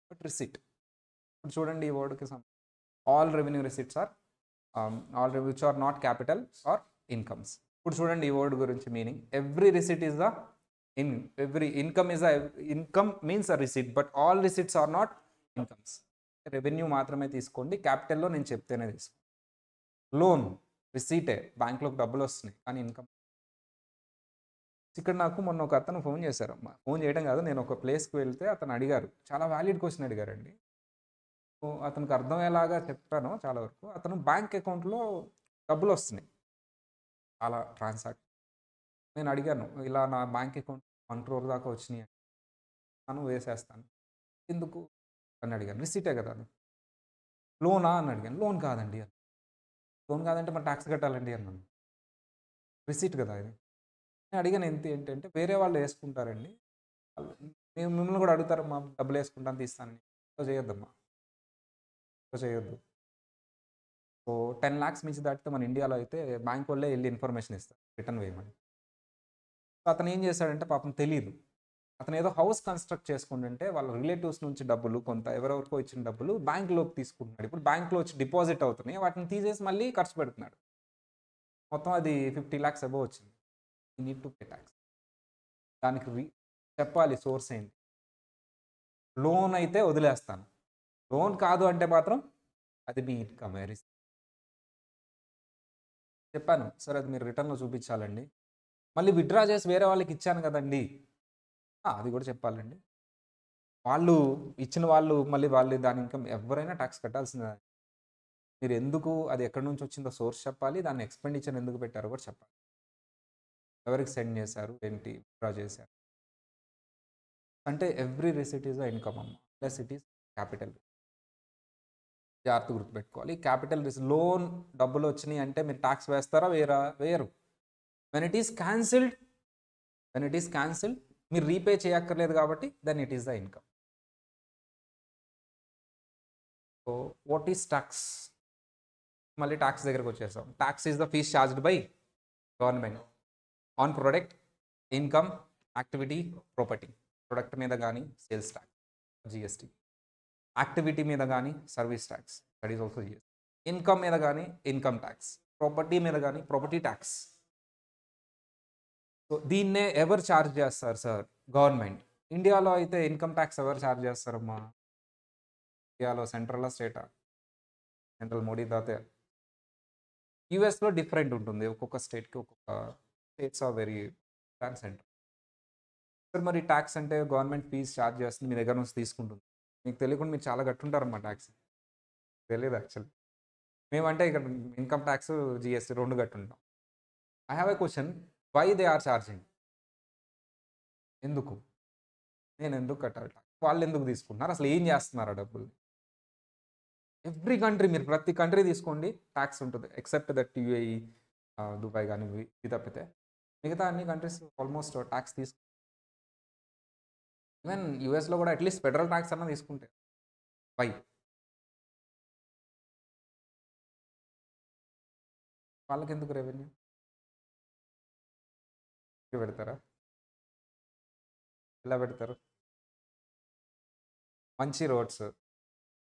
బట్ రిసీట్. ఇప్పుడు చూడండి ఈ వర్డ్కి all revenue receipts are all which are not capital are incomes. ఇప్పుడు చూడండి ఈ వర్డ్ గురించి meaning. Every receipt is the every income is income means a receipt but all receipts are not incomes. Revenue మాత్రమే తీసుకోండి, క్యాపిటల్లో నేను చెప్తేనే తీసుకోండి. Loan రిసీటే, బ్యాంక్లోకి డబ్బులు వస్తున్నాయి కానీ ఇన్కమ్. ఇక్కడ నాకు మొన్న ఒక అతను ఫోన్ చేశారు. ఫోన్ చేయడం కాదు, నేను ఒక ప్లేస్కి వెళ్తే అతను అడిగారు, చాలా వ్యాలిడ్ క్వశ్చన్ అడిగారండి. అతనికి అర్థమయ్యేలాగా చెప్పాను చాలా వరకు. అతను బ్యాంక్ అకౌంట్లో డబ్బులు వస్తున్నాయి, చాలా ట్రాన్సాక్షన్. నేను అడిగాను, ఇలా నా బ్యాంక్ అకౌంట్ 1 crore దాకా వచ్చినాయి అని వేసేస్తాను ఎందుకు అని అడిగాను. రిసీటే కదా అది. లోనా అని అడిగాను. లోన్ కాదండి అని. లోన్ కాదంటే మరి ట్యాక్స్ కట్టాలండి అన్నాను. రిసీట్ కదా ఇది. నేను అడిగాను ఏంటంటే వేరే వాళ్ళు వేసుకుంటారండి, మేము మిమ్మల్ని కూడా అడుగుతారమ్మా, డబ్బులు వేసుకుంటాను తీస్తానని. చేయొద్దమ్మా, చేయొద్దు. సో 10 lakhs మించి దాటితే మన ఇండియాలో అయితే బ్యాంక్ వాళ్ళే వెళ్ళి ఇన్ఫర్మేషన్ ఇస్తారు రిటర్న్ వేయమని. అతను ఏం చేశాడంటే పాపం తెలీదు. అతను ఏదో హౌస్ కన్‌స్ట్రక్ట్ చేసుకుంటుంటే వాళ్ళ రిలేటివ్స్ నుంచి డబ్బులు కొంత ఎవరెవరికో ఇచ్చిన డబ్బులు బ్యాంక్‌లోకి తీసుకుంటున్నాడు. ఇప్పుడు బ్యాంక్‌లో వచ్చి డిపాజిట్ అవుతున్నాయి. వాటిని తీసేసి మళ్ళీ ఖర్చు పెడుతున్నాడు. మొత్తం అది 50,00,000 అబోవ్ వచ్చింది. You need to pay talks. దానికి చెప్పాలి సోర్స్ ఏంటి. లోన్ అయితే వదిలేస్తాను. లోన్ కాదు అంటే మాత్రం అది మీ ఇన్‌కమ్ చెప్పాను. సరే అది మీరు రిటర్న్‌లో చూపించాలండి. మళ్ళీ విత్‌డ్రా చేసి వేరే వాళ్ళకి ఇచ్చాను కదండీ! అది కూడా చెప్పాలండి. వాళ్ళు ఇచ్చిన వాళ్ళు మళ్ళీ వాళ్ళు దాని ఇన్‌కమ్ ఎవ్వరైనా టాక్స్ కట్టాల్సిందే. మీరు ఎందుకు అది ఎక్కడి నుంచి వచ్చిందో సోర్స్ చెప్పాలి. దాన్ని ఎక్స్‌పెండిచర్ ఎందుకు పెట్టారో కూడా చెప్పాలి. ఎవరికి సెండ్ చేశారు? ఏంటి? విత్‌డ్రా చేశారు? అంటే every receipt is a income అమ్మ. Plus it is capital. జాగ్రత్తగా గుర్తుపెట్టుకోవాలి. క్యాపిటల్ లోన్ డబ్బులొచ్చినియి అంటే మీరు టాక్స్ వేస్తారా? వేయరు. వెన్ ఇట్ ఈస్ క్యాన్సిల్డ్ మీరు రీపే చేయక్కర్లేదు కాబట్టి then it is the income. So what is tax? మళ్ళీ టాక్స్ దగ్గరికి వచ్చేసాం. Tax is the fees charged by government on product, income, activity, property. Product మీద గానీ సేల్స్ టాక్స్, జీఎస్టీ. యాక్టివిటీ మీద గానీ service tax, that is also GST. Income మీద గానీ income tax, property మీద గానీ ప్రాపర్టీ టాక్స్. సో దీన్నే ఎవరు చార్జ్ చేస్తారు సార్? గవర్నమెంట్. ఇండియాలో అయితే ఇన్‌కమ్ టాక్స్ ఎవరు చార్జ్ చేస్తారమ్మా? ఇండియాలో సెంట్రలా? స్టేటా? సెంట్రల్ మోడీ తాతే. యూఎస్‌లో డిఫరెంట్ ఉంటుంది. ఒక్కొక్క స్టేట్‌కి ఒక్కొక్క states are very than centre. Sir మరి టాక్స్ అంటే గవర్నమెంట్ ఫీస్ చార్జ్ చేస్తుంది. మీ దగ్గర నుంచి తీసుకుంటుంది. మీకు తెలియకుండా మీరు చాలా కట్టుంటారమ్మా టాక్స్. తెలీదు యాక్చువల్లీ. మేమంటే ఇక్కడ ఇన్‌కమ్ టాక్స్, జీఎస్టీ 2 కట్టుంటాం. I have a question. Why they are charging? ఎందుకు? నేనెందుకు కట్టాలి టాక్స్? వాళ్ళెందుకు తీసుకుంటున్నారు? అసలు ఏం చేస్తున్నారు ఆ డబ్బులు? ఎవ్రీ కంట్రీ మీరు ప్రతి కంట్రీ తీసుకోండి టాక్స్ ఉంటది. ఎక్సెప్ట్ దట్ యూఏఈ, దుబాయ్ గాని ఇవి తప్పితే. మిగతా అన్ని కంట్రీస్ ఆల్మోస్ట్ టాక్స్ ఈవెన్ యూఎస్‌లో కూడా అట్‌లీస్ట్ ఫెడరల్ టాక్స్ అన్నా తీసుకుంటారు. వై? వాళ్ళకెందుకు రెవెన్యూ? పెడతారా? ఎలా పెడతారు? మంచి roads.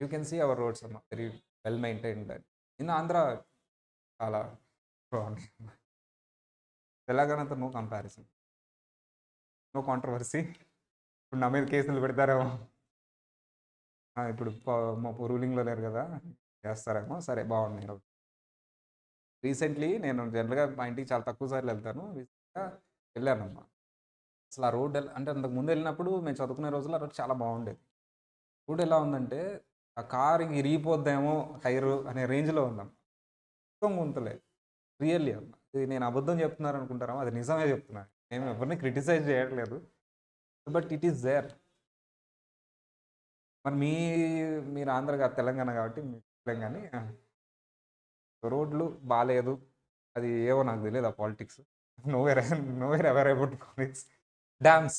You can see our roads అమ్మా. Very well maintained. In Andhra చాలా బాగున్నాయి. తెలంగాణతో నో కంపారిజన్. No controversy. ఇప్పుడు నా మీద కేసులు పెడతారేమో. ఇప్పుడు మా రూలింగ్‌లో లేరు కదా! చేస్తారేమో. సరే బాగున్నాయి రోడ్స్. రీసెంట్‌లీ నేను జనరల్‌గా మా ఇంటికి చాలా తక్కువ సార్లు వెళ్తాను. రీసెంట్‌గా వెళ్ళానమ్మా. అసలు ఆ రోడ్ అంటే అంతకు ముందు వెళ్ళినప్పుడు మేము చదువుకునే రోజుల్లో ఆ రోడ్ చాలా బాగుండేది. రోడ్ ఎలా ఉందంటే ఆ కార్ ఇంక ఇరిగిపోద్దేమో టైరు అనే రేంజ్‌లో ఉందమ్మ. మొత్తం గుంతలే. రియల్లీ అమ్మ. ఇది నేను అబద్ధం చెప్తున్నారు అనుకుంటారేమో అది నిజమే చెప్తున్నా. నేను ఎవరిని క్రిటిసైజ్ చేయట్లేదు. But it is there. మరి మీరు ఆంధ్ర కాదు తెలంగాణ కాబట్టి మీకు చెప్పలేం గానీ రోడ్లు బాలేదు. అది ఏవో నాకు తెలీదు ఆ politics. Nowhere nowhere ever about politics. Dams,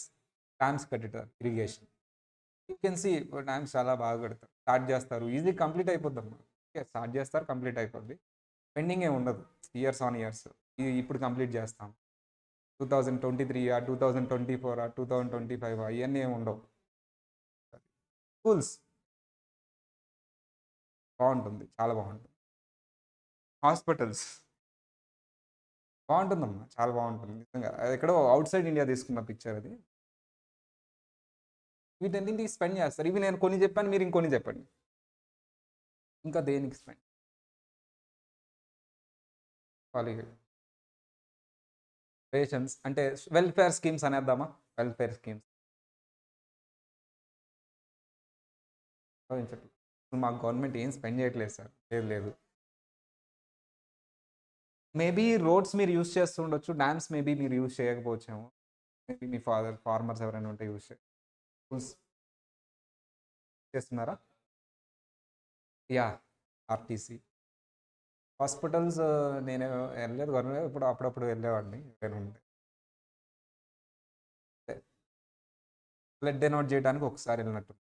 dams కట్టేటారు irrigation. You can see dams చాలా బాగా కడతారు. స్టార్ట్ చేస్తారు. ఈజీ కంప్లీట్ అయిపోద్దమ్మా. ఓకే. స్టార్ట్ చేస్తారు కంప్లీట్ అయిపోద్ది. పెండింగ్ ఏమి ఉండదు. Years on years. ఇప్పుడు కంప్లీట్ చేస్తాం. 2023 2024 2025 ఇయన్నీ ఏమి ఉండవు. స్కూల్స్ బావుంటుంది. చాలా బావుంటుంది. హాస్పిటల్స్ బావుంటుందమ్మా. చాలా బావుంటుంది. నిజంగా. అది ఎక్కడో ఔట్ సైడ్ ఇండియా తీసుకున్న పిక్చర్ అది. వీటన్నింటికి స్పెండ్ చేస్తారు. ఇవి నేను కొన్ని చెప్పాను. మీరు ఇంకొన్ని చెప్పండి. ఇంకా దేనికి స్పెండ్? ఖాళీగా రేషన్స్ అంటే వెల్‌ఫేర్ స్కీమ్స్ అనేద్దామా? Welfare schemes. ఊహించట్లేదు. మా గవర్నమెంట్ ఏం స్పెండ్ చేయట్లేదు సార్. లేదు లేదు. మేబీ రోడ్స్ మీరు యూజ్ చేస్తూ ఉండొచ్చు. డామ్స్ మేబీ మీరు యూజ్ చేయకపోవచ్చేమో. మేబీ మీ ఫార్మర్స్ ఎవరైనా ఉంటే యూజ్ చేస్తున్నారా? యాహ్! ఆర్టీసీ. హాస్పిటల్స్ నేను ఎళ్ళలేదు గవర్నమెంట్ ఇప్పుడు అప్పుడప్పుడు వెళ్ళేవాడిని. ఎప్పుడైనా ఉంటే. బ్లడ్ డొనేట్ చేయడానికి ఒకసారి వెళ్ళినట్టు.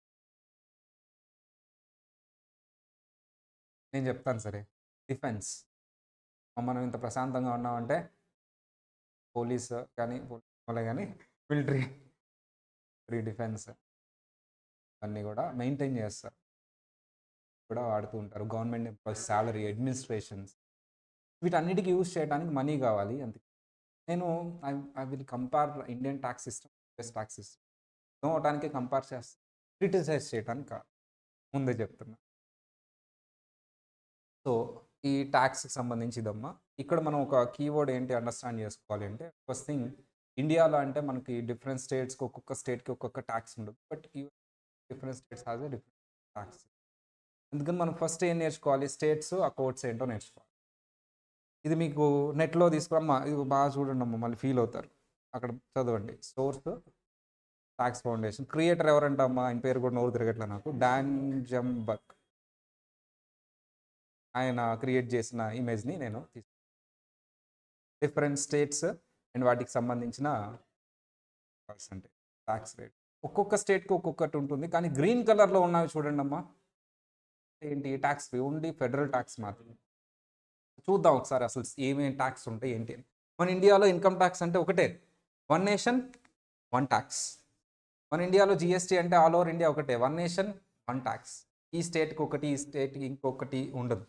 నేను చెప్తాను సరే. డిఫెన్స్. మనం ఇంత ప్రశాంతంగా ఉన్నామంటే పోలీస్ కానీ మళ్ళీ కానీ మిలిటరీ డిఫెన్స్ అన్నీ కూడా మెయింటైన్ చేస్తారు, కూడా వాడుతూ ఉంటారు. గవర్నమెంట్ ఎంప్లాయీస్ శాలరీ, అడ్మినిస్ట్రేషన్స్, వీటన్నిటికి యూజ్ చేయడానికి మనీ కావాలి. అందుకే నేను I will compare Indian tax system, US tax system అవటానికి కంపేర్ చేస్తాను, క్రిటిసైజ్ చేయడానికి కాదు, ముందే చెప్తున్నా. సో ఈ ట్యాక్స్కి సంబంధించి ఇదమ్మా. ఇక్కడ మనం ఒక కీవర్డ్ ఏంటి అండర్స్టాండ్ చేసుకోవాలి అంటే, ఫస్ట్ థింగ్ ఇండియాలో అంటే మనకి డిఫరెంట్ స్టేట్స్కి ఒక్కొక్క స్టేట్కి ఒక్కొక్క ట్యాక్స్ ఉండదు, but different states has a different tax. అందుకని మనం ఫస్ట్ ఏం నేర్చుకోవాలి, స్టేట్స్ ఆ కోడ్స్ ఏంటో నేర్చుకోవాలి. ఇది మీకు నెట్లో తీసుకురమ్మా, ఇది బాగా చూడండి అమ్మా, మళ్ళీ ఫీల్ అవుతారు. అక్కడ చదవండి, సోర్స్ ట్యాక్స్ ఫౌండేషన్. క్రియేటర్ ఎవరంటే అమ్మా, ఆయన పేరు కూడా నోరు తిరగట్లే నాకు, డాన్ జంబక్. ఆయన క్రియేట్ చేసిన ఇమేజ్ని నేను తీసుకున్నాను. డిఫరెంట్ స్టేట్స్ అండ్ వాటికి సంబంధించిన పర్సెంటేజ్ ట్యాక్స్ రేట్ ఒక్కొక్క స్టేట్కి ఒక్కొక్కటి ఉంటుంది. కానీ గ్రీన్ కలర్లో ఉన్నవి చూడండి అమ్మా, ఏంటి tax free, only federal tax మాత్రమే. చూద్దాం ఒకసారి అసలు ఏమేమి ట్యాక్స్ ఉంటాయి ఏంటి అని. మన ఇండియాలో ఇన్కమ్ ట్యాక్స్ అంటే ఒకటే, వన్ నేషన్ వన్ ట్యాక్స్. మన ఇండియాలో జిఎస్టీ అంటే ఆల్ ఓవర్ ఇండియా ఒకటే, వన్ నేషన్ వన్ ట్యాక్స్. ఈ స్టేట్కి ఒకటి, ఈ స్టేట్కి ఇంకొకటి ఉండదు.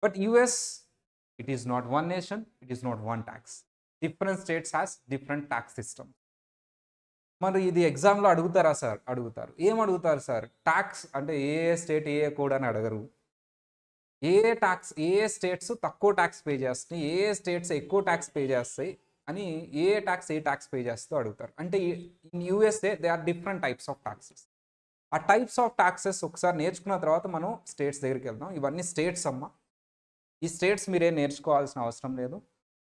But US, it is not one nation, it is not one tax. Different states has different tax system. మరి ఇది ఎగ్జామ్లో అడుగుతారా సార్? అడుగుతారు. ఏం అడుగుతారు సార్? ట్యాక్స్ అంటే ఏ స్టేట్ ఏ కోడ్ అని అడగరు. ఏ స్టేట్స్ తక్కువ ట్యాక్స్ పే చేస్తాయి, ఏ స్టేట్స్ ఎక్కువ ట్యాక్స్ పే చేస్తాయి అని, ఏ ట్యాక్స్ పే చేస్తూ అడుగుతారు. అంటే in USA they are different types of taxes. ఆ టైప్స్ ఆఫ్ ట్యాక్సెస్ ఒకసారి నేర్చుకున్న తర్వాత మనం స్టేట్స్ దగ్గరికి వెళ్దాం. ఇవన్నీ స్టేట్స్ అమ్మ. ఈ స్టేట్స్ మీరేం నేర్చుకోవాల్సిన అవసరం లేదు.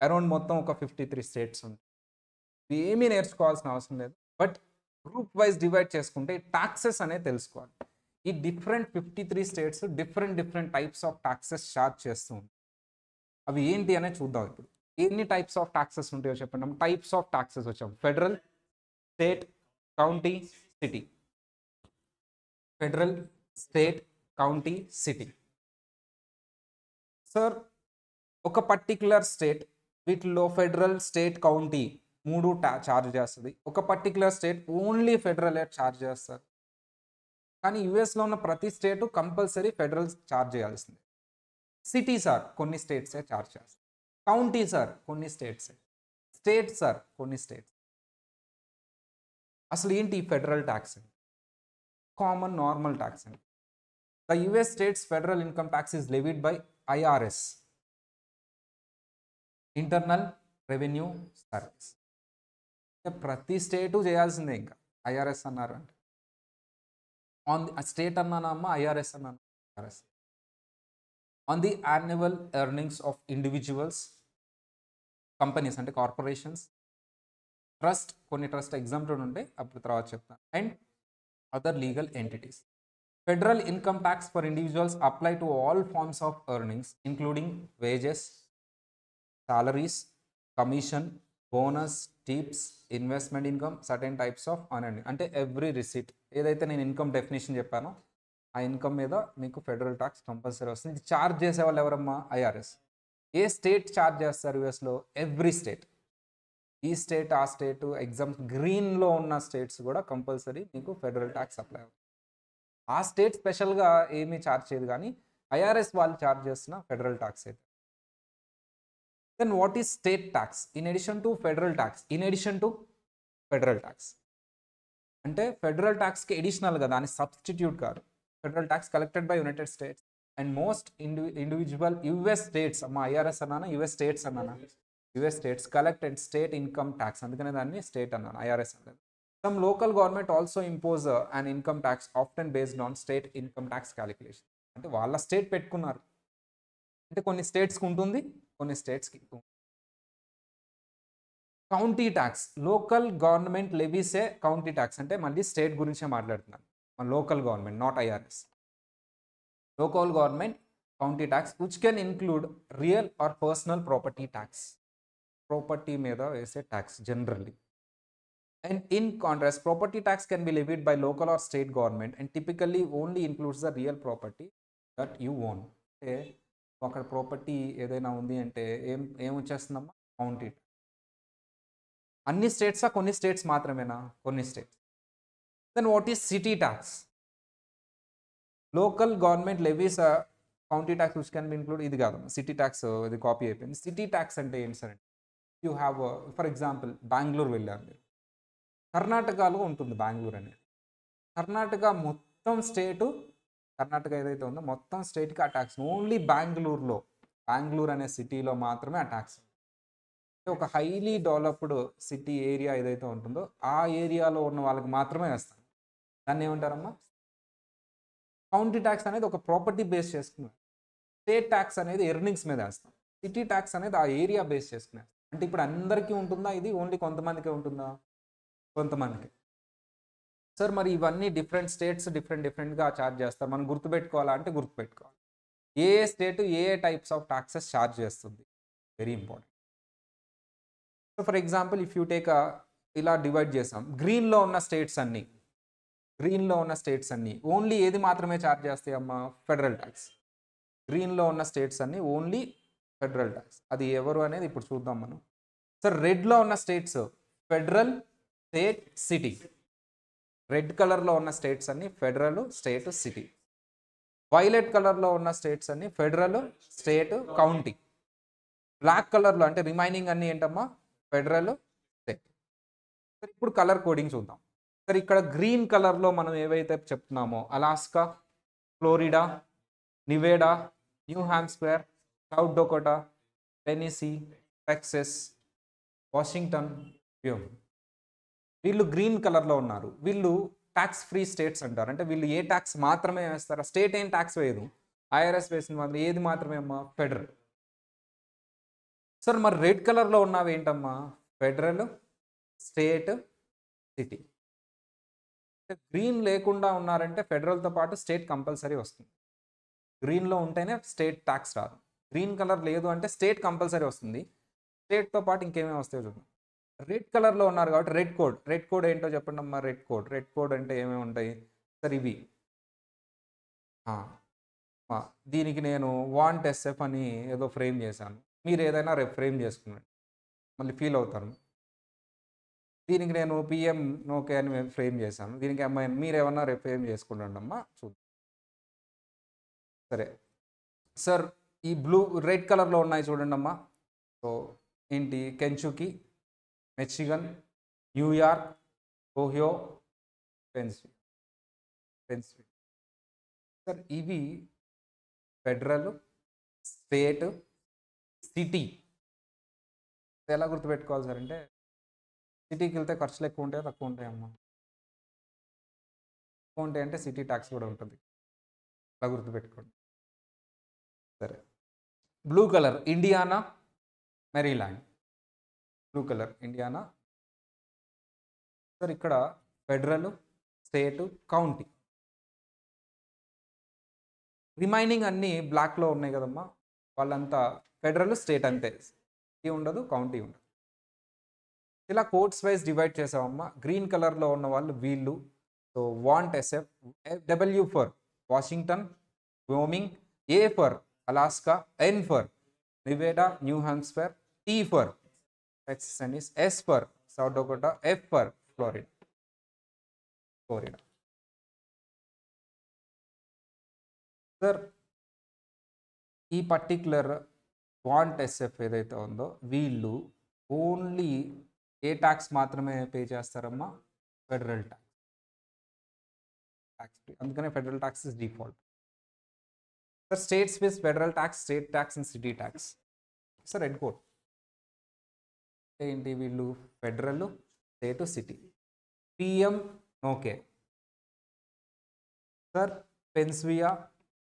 అరౌండ్ మొత్తం ఒక 53 స్టేట్స్ ఉంటాయి. ఏమీ నేర్చుకోవాల్సిన అవసరం లేదు. బట్ గ్రూప్ వైజ్ డివైడ్ చేసుకుంటే ట్యాక్సెస్ అనేది తెలుసుకోవాలి. ఈ different 53 states different types of taxes charge చేస్తూ ఉంటాయి. అవి ఏంటి అనేది చూద్దాం ఇప్పుడు. ఎన్ని టైప్స్ ఆఫ్ ట్యాక్సెస్ ఉంటాయో చెప్పండి. టైప్స్ ఆఫ్ ట్యాక్సెస్ వచ్చాం, federal, state, county, city. Federal, state, county, city. Sir ఒక పర్టిక్యులర్ స్టేట్, వీటిలో ఫెడరల్, స్టేట్, కౌంటీ మూడు ఛార్జ్ చేస్తుంది. ఒక particular state only federal charge చేస్తారు. కానీ యూఎస్లో ఉన్న ప్రతి స్టేటు కంపల్సరీ ఫెడరల్ ఛార్జ్ చేయాల్సిందే. సిటీ సార్ కొన్ని స్టేట్సే ఛార్జ్ చేస్తారు. కౌంటీ సార్ కొన్ని స్టేట్సే. స్టేట్ సార్ కొన్ని స్టేట్స్. అసలు ఏంటి ఫెడరల్ ట్యాక్స్? కామన్ నార్మల్ ట్యాక్స్ అండి. The US states federal income tax is levied by IRS, internal revenue service. ప్రతి స్టేటు చేయాల్సిందే. ఇంకా ఐఆర్ఎస్ అన్నారు అంటే ఆన్ ది స్టేట్ అన్నానా అమ్మ, ఐఆర్ఎస్ అన్నాను, IRS. On the annual earnings of individuals, companies అంటే కార్పొరేషన్స్, ట్రస్ట్, కొన్ని ట్రస్ట్ ఎగ్జాంపుల్ ఉంటాయి అప్పుడు తర్వాత చెప్తాను, and other legal entities. Federal income tax for individuals apply to all forms of earnings including wages, salaries, commission, bonus, tips, investment income, certain types of అనండి. అంటే every receipt ఏదైతే నేను income definition చెప్పానో ఆ ఇన్కమ్ మీద మీకు federal tax compulsory వస్తుంది. ఇది ఛార్జ్ చేసేవాళ్ళు ఎవరమ్మా? ఐఆర్ఎస్. ఏ స్టేట్ ఛార్జ్ చేస్తారు యూఎస్లో? Every state. ఈ స్టేట్ ఆ స్టేట్ ఎగ్జామ్స్ గ్రీన్లో ఉన్న స్టేట్స్ కూడా కంపల్సరీ మీకు ఫెడరల్ ట్యాక్స్ అప్లై అవుతుంది. ఆ స్టేట్ స్పెషల్గా ఏమీ ఛార్జ్ చేయదు, కానీ ఐఆర్ఎస్ వాళ్ళు ఛార్జ్ చేస్తున్న ఫెడరల్ ట్యాక్స్ అయితే. Then what is state tax in addition to federal tax? Federal tax అంటే ఫెడరల్ ట్యాక్స్కి ఎడిషనల్గా, దాని సబ్స్టిట్యూట్ కాదు. Federal tax collected by United States and most individual US states. అమ్మా ఐఆర్ఎస్ అన్నానా, యుఎస్ స్టేట్స్ అన్నానా? US states collected state income tax, అందుకనే దాన్ని స్టేట్ అన్నాను, ఐఆర్ఎస్ అన్నాను. Some local government also impose an income tax often based on state income tax calculation. అంటే వాళ్ళ state పెట్టుకున్నారు. అంటే కొన్ని స్టేట్స్కి ఉంటుంది, కొన్ని స్టేట్స్కి. కౌంటీ ట్యాక్స్, లోకల్ గవర్నమెంట్ లెవీసే కౌంటీ ట్యాక్స్. అంటే మళ్ళీ స్టేట్ గురించే మాట్లాడుతున్నాను, మన local government, not IRS. Local government county tax which can include real or personal property tax. Property మీద వేసే tax generally. And in contrast, property tax can be levied by local or state government and typically only includes the real property that you own. అంటే అక్కడ property ఏదైనా ఉంది అంటే ఏం వచ్చేస్తుందమ్మా? County. అన్ని స్టేట్సా, కొన్ని స్టేట్స్ మాత్రమేనా? కొన్ని states. Then what is city tax? Local government levies county tax which can be include. ఇది కాదు, సిటీ ట్యాక్స్ ఇది కాపీ అయిపోయింది. సిటీ ట్యాక్స్ అంటే ఏంటి sir? You have for example Bengaluru వెళ్ళారు మీరు, కర్ణాటకలో ఉంటుంది బెంగళూరు అనేది. కర్ణాటక మొత్తం స్టేటు, కర్ణాటక ఏదైతే ఉందో మొత్తం స్టేట్కి ఆ ట్యాక్స్. ఓన్లీ బెంగళూరులో, బెంగళూరు అనే సిటీలో మాత్రమే ఆ ట్యాక్స్. ఒక హైలీ డెవలప్డ్ సిటీ ఏరియా ఏదైతే ఉంటుందో ఆ ఏరియాలో ఉన్న వాళ్ళకి మాత్రమే వేస్తాం. దాన్ని ఏమంటారమ్మా? కౌంటీ ట్యాక్స్ అనేది ఒక ప్రాపర్టీ బేస్ చేసుకున్నాం. స్టేట్ ట్యాక్స్ అనేది ఎర్నింగ్స్ మీద వేస్తాం. సిటీ ట్యాక్స్ అనేది ఆ ఏరియా బేస్ చేసుకున్నాం. అంటే ఇప్పుడు అందరికీ ఉంటుందా ఇది? ఓన్లీ కొంతమందికే ఉంటుందా? కొంతమందికి. సార్ మరి ఇవన్నీ డిఫరెంట్ స్టేట్స్ డిఫరెంట్గా ఛార్జ్ చేస్తారు. మనం గుర్తుపెట్టుకోవాలా అంటే గుర్తుపెట్టుకోవాలి. ఏ స్టేట్ ఏ టైప్స్ ఆఫ్ ట్యాక్సెస్ ఛార్జ్ చేస్తుంది, very important. So for example if you take ఇలా డివైడ్ చేసాం, గ్రీన్లో ఉన్న స్టేట్స్ అన్నీ ఓన్లీ ఏది మాత్రమే ఛార్జ్ చేస్తాయి అమ్మా? Federal tax. గ్రీన్లో ఉన్న స్టేట్స్ అన్నీ ఓన్లీ ఫెడరల్ ట్యాక్స్. అది ఎవరు అనేది ఇప్పుడు చూద్దాం మనం. సార్ రెడ్లో ఉన్న states federal, state, city. Red కలర్లో ఉన్న స్టేట్స్ అన్ని ఫెడరల్, స్టేట్, సిటీ. వైలెట్ కలర్లో ఉన్న స్టేట్స్ అన్ని ఫెడరల్, స్టేట్, కౌంటీ. బ్లాక్ కలర్లో అంటే రిమైనింగ్ అన్ని ఏంటమ్మా? Federal, state. సరే ఇప్పుడు కలర్ కోడింగ్ చూద్దాం. సరే ఇక్కడ గ్రీన్ కలర్లో మనం ఏవైతే చెప్తున్నామో Alaska, Florida, Nevada, New Hampshire, South Dakota, Tennessee, Texas, Washington, వీళ్ళు గ్రీన్ కలర్లో ఉన్నారు. వీళ్ళు ట్యాక్స్ ఫ్రీ స్టేట్స్ అంటారు. అంటే వీళ్ళు ఏ ట్యాక్స్ మాత్రమే వేస్తారు? స్టేట్ ఏం ట్యాక్స్ వేయదు. ఐఆర్ఎస్ వేసిన మాత్రం ఏది మాత్రమే అమ్మా? ఫెడరల్. సార్ మరి రెడ్ కలర్లో ఉన్నవి ఏంటమ్మా? Federal, state, city. గ్రీన్ లేకుండా ఉన్నారంటే ఫెడరల్తో పాటు స్టేట్ కంపల్సరీ వస్తుంది. గ్రీన్లో ఉంటేనే స్టేట్ ట్యాక్స్ రాదు. గ్రీన్ కలర్ లేదు అంటే స్టేట్ కంపల్సరీ వస్తుంది. స్టేట్తో పాటు ఇంకేమేమి వస్తాయో చూద్దాం. రెడ్ కలర్లో ఉన్నారు కాబట్టి రెడ్ కోడ్ ఏంటో చెప్పండి అమ్మా? రెడ్ కోడ్ అంటే ఏమేమి ఉంటాయి సార్? ఇవి దీనికి నేను వాంట్ ఎస్ఎఫ్ అని ఏదో ఫ్రేమ్ చేశాను. మీరు ఏదైనా ఫ్రేమ్ చేసుకున్నాను, మళ్ళీ ఫీల్ అవుతారు. దీనికి నేను పిఎం నోకే అని ఫ్రేమ్ చేశాను. దీనికి అమ్మాయి మీరు ఏమన్నా ఫ్రేమ్ చేసుకుంటాండి అమ్మా, చూద్దాం. సరే సార్, ఈ రెడ్ కలర్లో ఉన్నాయి చూడండి అమ్మా. సో ఏంటి? Kentucky, Michigan, New York, Ohio, Pennsylvania. Sir ఇవి ఫెడరల్, స్టేట్, సిటీ. ఎలా గుర్తుపెట్టుకోవాలి సార్ అంటే, సిటీకి వెళ్తే ఖర్చులు ఎక్కువ ఉంటాయా తక్కువ ఉంటాయమ్మా? ఎక్కువ ఉంటాయి అంటే సిటీ ట్యాక్స్ కూడా ఉంటుంది. అలా గుర్తుపెట్టుకోండి. సరే, blue colour Indiana, Maryland. Blue colour Indiana. Sir ఇక్కడ ఫెడరల్, స్టేట్, కౌంటీ. రిమైనింగ్ అన్నీ బ్లాక్లో ఉన్నాయి కదమ్మా, వాళ్ళంతా ఫెడరల్, స్టేట్ అంతే. సిటీ ఉండదు, కౌంటీ ఉండదు. ఇలా కోడ్స్ వైజ్ డివైడ్ చేసామమ్మా. గ్రీన్ కలర్లో ఉన్న వాళ్ళు వీళ్ళు. So want SF, W for Washington, Wyoming, A for Alaska, N for Nevada, New Hampshire, T for Texas and S for South Dakota, F for Florida. Sir ఈ particular want SF ఏదైతే ఉందో వీళ్ళు only ఏ tax మాత్రమే pay చేస్తారమ్మా? Federal tax. అందుకనే federal tax is default. Sir states with federal tax, state tax and city tax. Sir red code ఏంటి? వీళ్ళు federal, state, city. PM okay sir, Pennsylvania,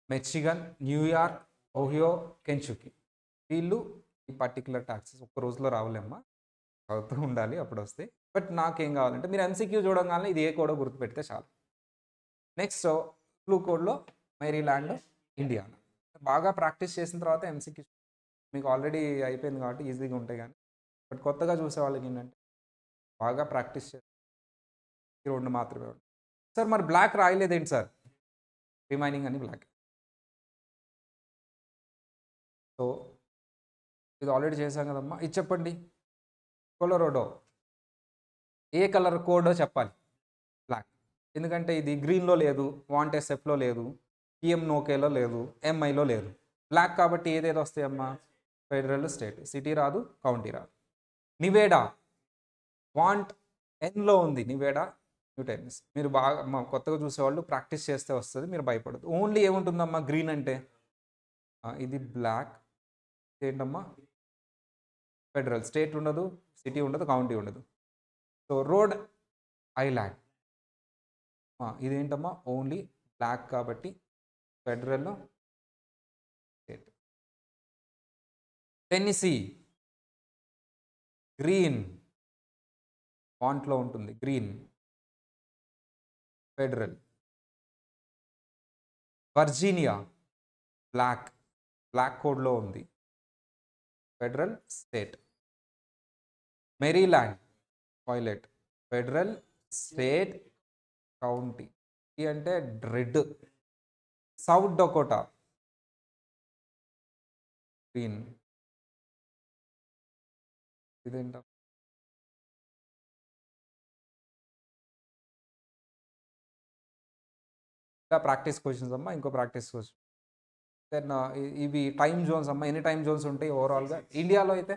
Michigan, New York, Ohio, Kentucky. వీళ్ళు ఈ particular taxes ఒక్క రోజులో రావులేమ్మా, అవుతూ ఉండాలి అప్పుడు వస్తాయి. బట్ నాకేం కావాలంటే మీరు ఎంసీక్యూ చూడగానే ఇది ఏ కోడో గుర్తుపెడితే చాలు. నెక్స్ట్ బ్లూ కోడ్లో మెరీల్యాండ్, ఇండియానా. బాగా ప్రాక్టీస్ చేసిన తర్వాత ఎంసీక్యూ మీకు ఆల్రెడీ అయిపోయింది కాబట్టి ఈజీగా ఉంటాయి. కానీ బట్ కొత్తగా చూసే వాళ్ళకి ఏంటంటే బాగా ప్రాక్టీస్ చేసి ఈ రెండు మాత్రమే ఉంటాయి. సార్ మరి బ్లాక్ రాయలేదేంటి సార్? రిమైనింగ్ అని బ్లాక్. సో ఇది ఆల్రెడీ చేశాం కదమ్మా. ఇది చెప్పండి, కొలరాడో ఏ కలర్ కోడో చెప్పాలి. బ్లాక్. ఎందుకంటే ఇది గ్రీన్‌లో లేదు, వాంట్ ఎస్ఎఫ్‌లో లేదు, పీఎం నోకేలో లేదు, ఎంఐలో లేదు. బ్లాక్ కాబట్టి ఏదేది వస్తాయమ్మా? Federal, state. సిటీ రాదు, కౌంటీ రాదు. నివేడా వాంట్ ఎన్‌లో ఉంది. నివేడా న్యూటెన్స్. మీరు బాగా కొత్తగా చూసేవాళ్ళు ప్రాక్టీస్ చేస్తే వస్తది. మీరు భయపడొద్దు. ఓన్లీ ఏముంటుందమ్మా గ్రీన్ అంటే? ఇది బ్లాక్. ఏంటమ్మా? ఫెడరల్. స్టేట్ ఉండదు, సిటీ ఉండదు, కౌంటీ ఉండదు. So Rhode Island. ఇదేంటమ్మా? ఓన్లీ బ్లాక్ కాబట్టి ఫెడరల్, స్టేట్. Tennessee green. ఫాంట్‌లో ఉంటుంది green. Federal. Virginia black. Black కోడ్‌లో ఉంది. Federal, state. Maryland violet. Federal, state, county. ఇది అంటే రెడ్. South Dakota green. ఇదేంట? ఇంకా ప్రాక్టీస్ క్వశ్చన్స్ అమ్మా. ఇంకో ప్రాక్టీస్ క్వశ్చన్. దెన్ ఇవి టైమ్ జోన్స్ అమ్మా. ఎన్ని టైమ్ జోన్స్ ఉంటాయి ఓవరాల్‌గా? ఇండియాలో అయితే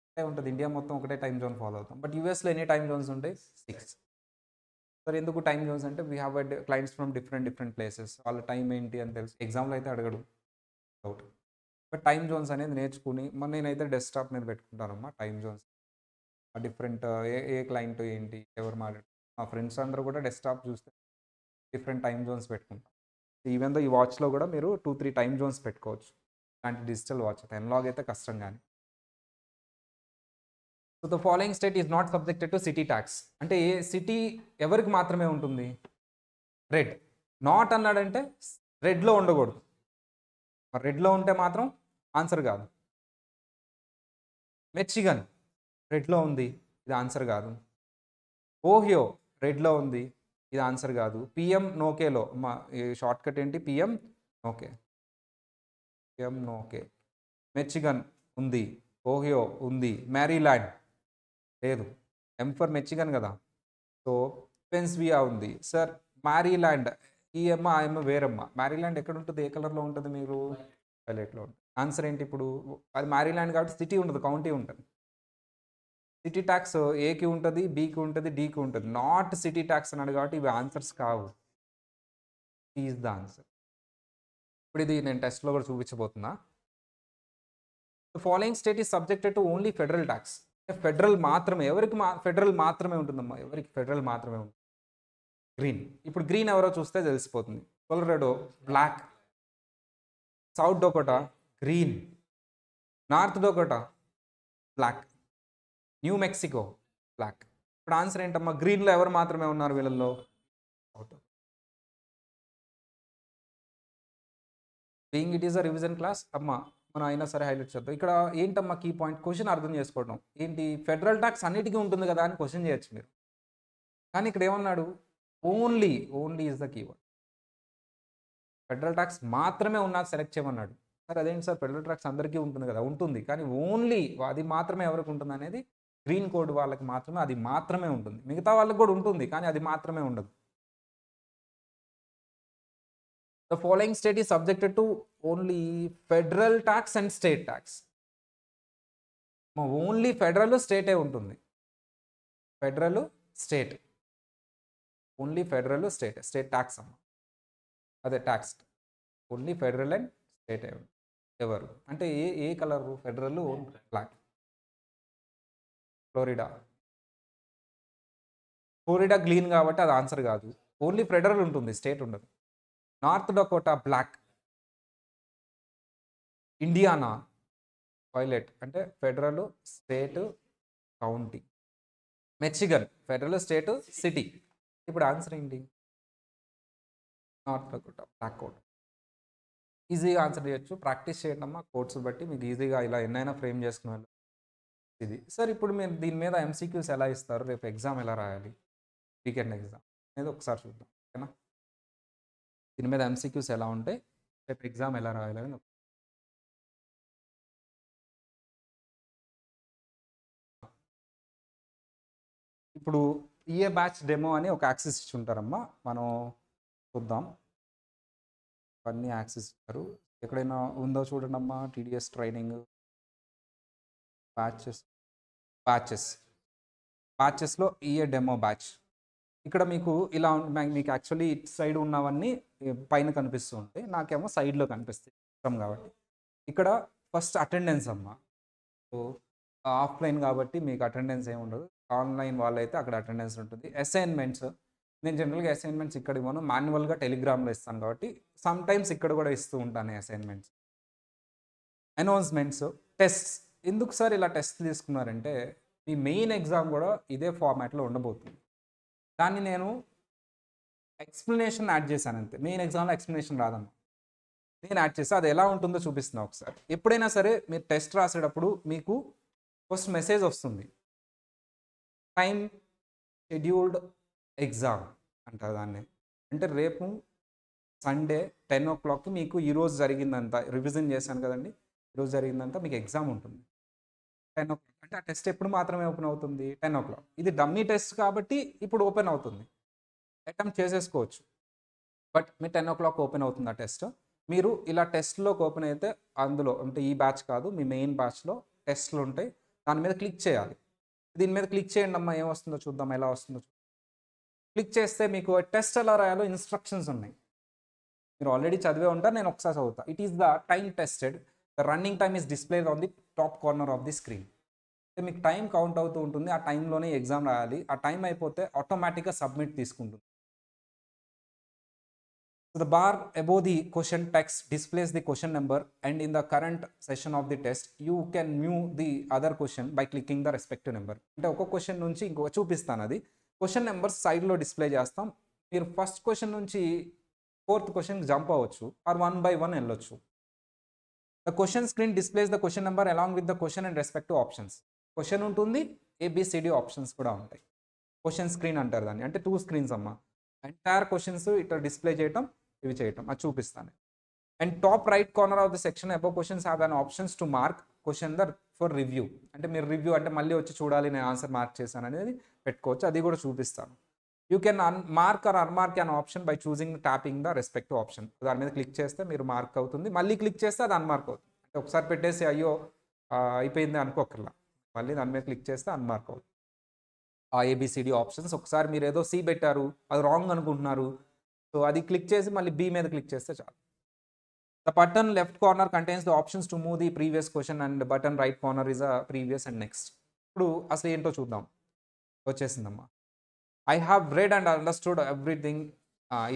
ఒకటే ఉంటది. ఇండియా మొత్తం ఒకటే టైమ్ జోన్ ఫాలో అవుతాం. బట్ యూఎస్‌లో ఎన్ని టైమ్ జోన్స్ ఉంటాయి? 6. మరి ఎందుకు టైమ్ జోన్స్ అంటే we have clients from different places. వాళ్ళ టైం ఏంటి అని తెలుసు. ఎగ్జామ్‌లో అయితే అడగడు. డౌట్. బట్ టైమ్ జోన్స్ అనేది నేర్చుకుని నేనైతే డెస్క్‌టాప్ మీద పెట్టుకుంటానమ్మా టైమ్ జోన్స్. డిఫరెంట్ ఏ ఏ క్లయింట్ ఏంటి? ఎవరు మాట్లాడు మా ఫ్రెండ్స్ అందరూ కూడా డెస్క్‌టాప్ చూస్తే డిఫరెంట్ టైమ్ జోన్స్ పెట్టుకుంటాం. ఈవెన్ దో ఈ వాచ్‌లో కూడా మీరు 2, 3 టైమ్ జోన్స్ పెట్టుకోవచ్చు. ఇలాంటి డిజిటల్ వాచ్. ఎనలాగ్ అయితే కష్టం గానీ. So the following state is not subjected to city tax. అంటే ఏ సిటీ ఎవరికి మాత్రమే ఉంటుంది? రెడ్. నాట్ అన్నాడంటే రెడ్‌లో ఉండకూడదు. మరి రెడ్‌లో ఉంటే మాత్రం ఆన్సర్ కాదు. మిచిగన్ రెడ్‌లో ఉంది. ఇది ఆన్సర్ కాదు. ఓహియో రెడ్‌లో ఉంది. ఇది ఆన్సర్ కాదు. పీఎం నోకేలో ఈ షార్ట్‌కట్ ఏంటి? పీఎం నోకే. పీఎం నోకే. మిచిగన్ ఉంది. ఓహియో ఉంది. మ్యారీల్యాండ్ లేదు. ఎం ఫర్ మిచిగన్ కదా! సో పెన్సిల్వేనియా ఉంది. సార్ మ్యారీల్యాండ్ ఈ ఎమ్మ, ఆ ఎమ్మ వేరమ్మ. మ్యారీల్యాండ్ ఎక్కడుంటది? ఏ కలర్‌లో ఉంటది మీరు? వైలెట్‌లో ఉంటది. ఆన్సర్ ఏంటి ఇప్పుడు? అది మ్యారీల్యాండ్ కాబట్టి సిటీ ఉండదు. కౌంటీ ఉంటది. సిటీ ట్యాక్స్ ఏకి ఉంటది, బికి ఉంటది, డికి ఉంటది. నాట్ సిటీ ట్యాక్స్ అన్నాడు కాబట్టి ఇవి ఆన్సర్స్ కావు. C is the answer. ఇప్పుడు ఇది నేను టెస్ట్‌లో కూడా చూపించబోతున్నా. The following state is subjected to only federal tax. Federal మాత్రమే. ఎవరికి ఫెడరల్ మాత్రమే ఉంటుందమ్మా. ఎవరికి ఫెడరల్ మాత్రమే ఉంటుంది? గ్రీన్. ఇప్పుడు గ్రీన్ ఎవరో చూస్తే తెలిసిపోతుంది. Colorado black. South Dakota green. North Dakota black. New Mexico black. ఇప్పుడు ఆన్సర్ ఏంటమ్మా? గ్రీన్‌లో ఎవరు మాత్రమే ఉన్నారు వీళ్ళల్లో? South. Being it is a revision class అమ్మా మనం అయినా సరే హైలైట్ చేద్దాం. ఇక్కడ ఏంటమ్మా కీ పాయింట్? క్వశ్చన్ అర్థం చేసుకోవడం. ఏంటి? ఫెడరల్ ట్యాక్స్ అన్నిటికీ ఉంటుంది కదా అని క్వశ్చన్ చేయొచ్చు మీరు. కానీ ఇక్కడ ఏమన్నాడు? Only, only is the keyword. Federal tax మాత్రమే ఉన్నది సెలెక్ట్ చేయమన్నాడు. సార్ అదేంటి సార్ ఫెడరల్ ట్యాక్స్ అందరికీ ఉంటుంది కదా! ఉంటుంది. కానీ ఓన్లీ అది మాత్రమే ఎవరికి ఉంటుంది అనేది గ్రీన్ కోడ్ వాళ్ళకి మాత్రమే అది మాత్రమే ఉంటుంది. మిగతా వాళ్ళకి కూడా ఉంటుంది. కానీ అది మాత్రమే ఉండదు. The following state is subjected to only federal tax and state tax. Only federal, స్టేటే ఉంటుంది. Federal, state. Only federal, state. State tax అమ్మ. అదే tax. Only federal and state ఎవరు? అంటే ఏ ఏ colour? Federal black. Florida. Florida green కాబట్టి అది ఆన్సర్ కాదు. ఓన్లీ ఫెడరల్ ఉంటుంది. స్టేట్ ఉండదు. North Dakota black. Indiana violet. అంటే federal, state, county. Michigan federal, state, city. ఇప్పుడు ఆన్సర్ ఏంటి? North Dakota black code. ఈజీగా ఆన్సర్ చేయొచ్చు. ప్రాక్టీస్ చేయండి అమ్మా. కోడ్స్ బట్టి మీకు ఈజీగా ఇలా ఎన్నైనా ఫ్రేమ్ చేసుకునే ఇది. సార్ ఇప్పుడు మీరు దీని మీద ఎంసీక్యూస్ ఎలా ఇస్తారు? రేపు ఎగ్జామ్ ఎలా రాయాలి? వీకెండ్ ఎగ్జామ్ అనేది ఒకసారి చూద్దాం. ఓకేనా? దీని మీద ఎంసీక్యూస్ ఎలా ఉంటాయి? రేపు ఎగ్జామ్ ఎలా రాయాలని ఇప్పుడు ఈఏ బ్యాచ్ డెమో అని ఒక యాక్సెస్ ఇచ్చి ఉంటారమ్మా. మనం చూద్దాం. అన్నీ యాక్సెస్ ఇస్తారు. ఎక్కడైనా ఉందో చూడండమ్మా. టీడీఎస్ ట్రైనింగ్ బ్యాచెస్ బ్యాచెస్ బ్యాచెస్లో ఈఏ డెమో బ్యాచ్. ఇక్కడ మీకు ఇలా మీకు యాక్చువల్లీ ఇటు సైడ్ ఉన్నవన్నీ పైన కనిపిస్తూ ఉంటాయి. నాకేమో సైడ్లో కనిపిస్తాయి ఇష్టం కాబట్టి. ఇక్కడ ఫస్ట్ అటెండెన్స్ అమ్మా. సో ఆఫ్లైన్ కాబట్టి మీకు అటెండెన్స్ ఏమి ఉండదు. ఆన్లైన్ వాళ్ళైతే అక్కడ అటెండెన్స్ ఉంటుంది. అసైన్మెంట్స్ నేను జనరల్గా అసైన్మెంట్స్ ఇక్కడ ఇవ్వను, మాన్యువల్గా టెలిగ్రామ్లో ఇస్తాను కాబట్టి సమ్ టైమ్స్ ఇక్కడ కూడా ఇస్తూ ఉంటాను అసైన్మెంట్స్. Announcements, tests. ఎందుకు సార్ ఇలా టెస్ట్ తీసుకున్నారంటే మీ మెయిన్ ఎగ్జామ్ కూడా ఇదే ఫార్మాట్లో ఉండబోతుంది. దాన్ని నేను ఎక్స్ప్లెనేషన్ యాడ్ చేశాను అంతే. మెయిన్ ఎగ్జామ్లో ఎక్స్ప్లెనేషన్ రాదమ్మా, నేను యాడ్ చేసి అది ఎలా ఉంటుందో చూపిస్తున్నా ఒకసారి. ఎప్పుడైనా సరే మీరు టెస్ట్ రాసేటప్పుడు మీకు ఫస్ట్ మెసేజ్ వస్తుంది, టైం షెడ్యూల్డ్ ఎగ్జామ్ అంటారు దాన్ని. అంటే రేపు సండే 10 o'clockకి మీకు ఈరోజు జరిగిందంతా రివిజన్ చేశాను కదండి, ఈరోజు జరిగిందంతా మీకు ఎగ్జామ్ ఉంటుంది 10 o'clock. అంటే ఆ టెస్ట్ ఎప్పుడు మాత్రమే ఓపెన్ అవుతుంది? 10 o'clock. ఇది డమ్మీ టెస్ట్ కాబట్టి ఇప్పుడు ఓపెన్ అవుతుంది, అటెంప్ట్ చేసేసుకోవచ్చు. బట్ మీ 10 o'clock ఓపెన్ అవుతుంది ఆ టెస్ట్. మీరు ఇలా టెస్ట్లోకి ఓపెన్ అయితే అందులో అంటే ఈ బ్యాచ్ కాదు, మీ మెయిన్ బ్యాచ్లో టెస్ట్లు ఉంటాయి. దాని మీద క్లిక్ చేయాలి. దీని మీద క్లిక్ చేయండి అమ్మా, ఏమొస్తుందో చూద్దాం, ఎలా వస్తుందో. క్లిక్ చేస్తే మీకు టెస్ట్ ఎలా రాయాలో ఇన్స్ట్రక్షన్స్ ఉన్నాయి. మీరు ఆల్రెడీ చదివే ఉంటారు, నేను ఒకసారి చదువుతా. It is the time tested, the running time is displayed on the top corner of the screen. అంటే మీకు టైం కౌంట్ అవుతూ ఉంటుంది, ఆ టైంలోనే ఎగ్జామ్ రాయాలి. ఆ టైం అయిపోతే ఆటోమేటిక్గా సబ్మిట్ తీసుకుంటుంది. So the bar above the question text displays the question number, and in the current session of the test you can view the other question by clicking the respective number. అంటే ఒక question నుంచి ఇంకొక చూపిస్తాను, అది question numbers సైడ్లో display చేస్తాం. మీరు first question నుంచి 4th క్వశ్చన్ జంప్ అవ్వచ్చు, ఆర్ 1 by 1 వెళ్ళొచ్చు. The question screen displays the question number along with the question and respective options. Question ఉంటుంది, ఏబిసిడి ఆప్షన్స్ కూడా ఉంటాయి. క్వశ్చన్ స్క్రీన్ అంటారు దాన్ని, అంటే 2 స్క్రీన్స్ అమ్మా. ఎంటైర్ క్వశ్చన్స్ ఇట్లా డిస్ప్లే చేయటం, ఇవి చేయటం, అది చూపిస్తాను. And top right corner of the section above questions have an options to mark question for review. అంటే మీరు రివ్యూ అంటే మళ్ళీ వచ్చి చూడాలి నేను ఆన్సర్ మార్క్ చేశాను అనేది పెట్టుకోవచ్చు, అది కూడా చూపిస్తాను. You can mark or unmark on option by choosing tapping the respective option. దాని మీద క్లిక్ చేస్తే మీరు మార్క్ అవుతుంది, మళ్ళీ క్లిక్ చేస్తే అది అన్మార్క్ అవుతుంది. అంటే ఒకసారి పెట్టేసి అయ్యో అయిపోయింది అనుకోకర్లా, మళ్ళీ దాని మీద క్లిక్ చేస్తే అన్మార్క్ అవుతుంది. ఆ ఏబిసిడి ఆప్షన్స్ ఒకసారి మీరు ఏదో సి పెట్టారు, అది రాంగ్ అనుకుంటున్నారు, సో అది క్లిక్ చేసి మళ్ళీ బి మీద క్లిక్ చేస్తే చాలు. The button left corner contains the options to move the previous question and button right corner is a previous and next. ఇప్పుడు అసలు ఏంటో చూద్దాం. వచ్చేసిందమ్మా. I have read and understood everything.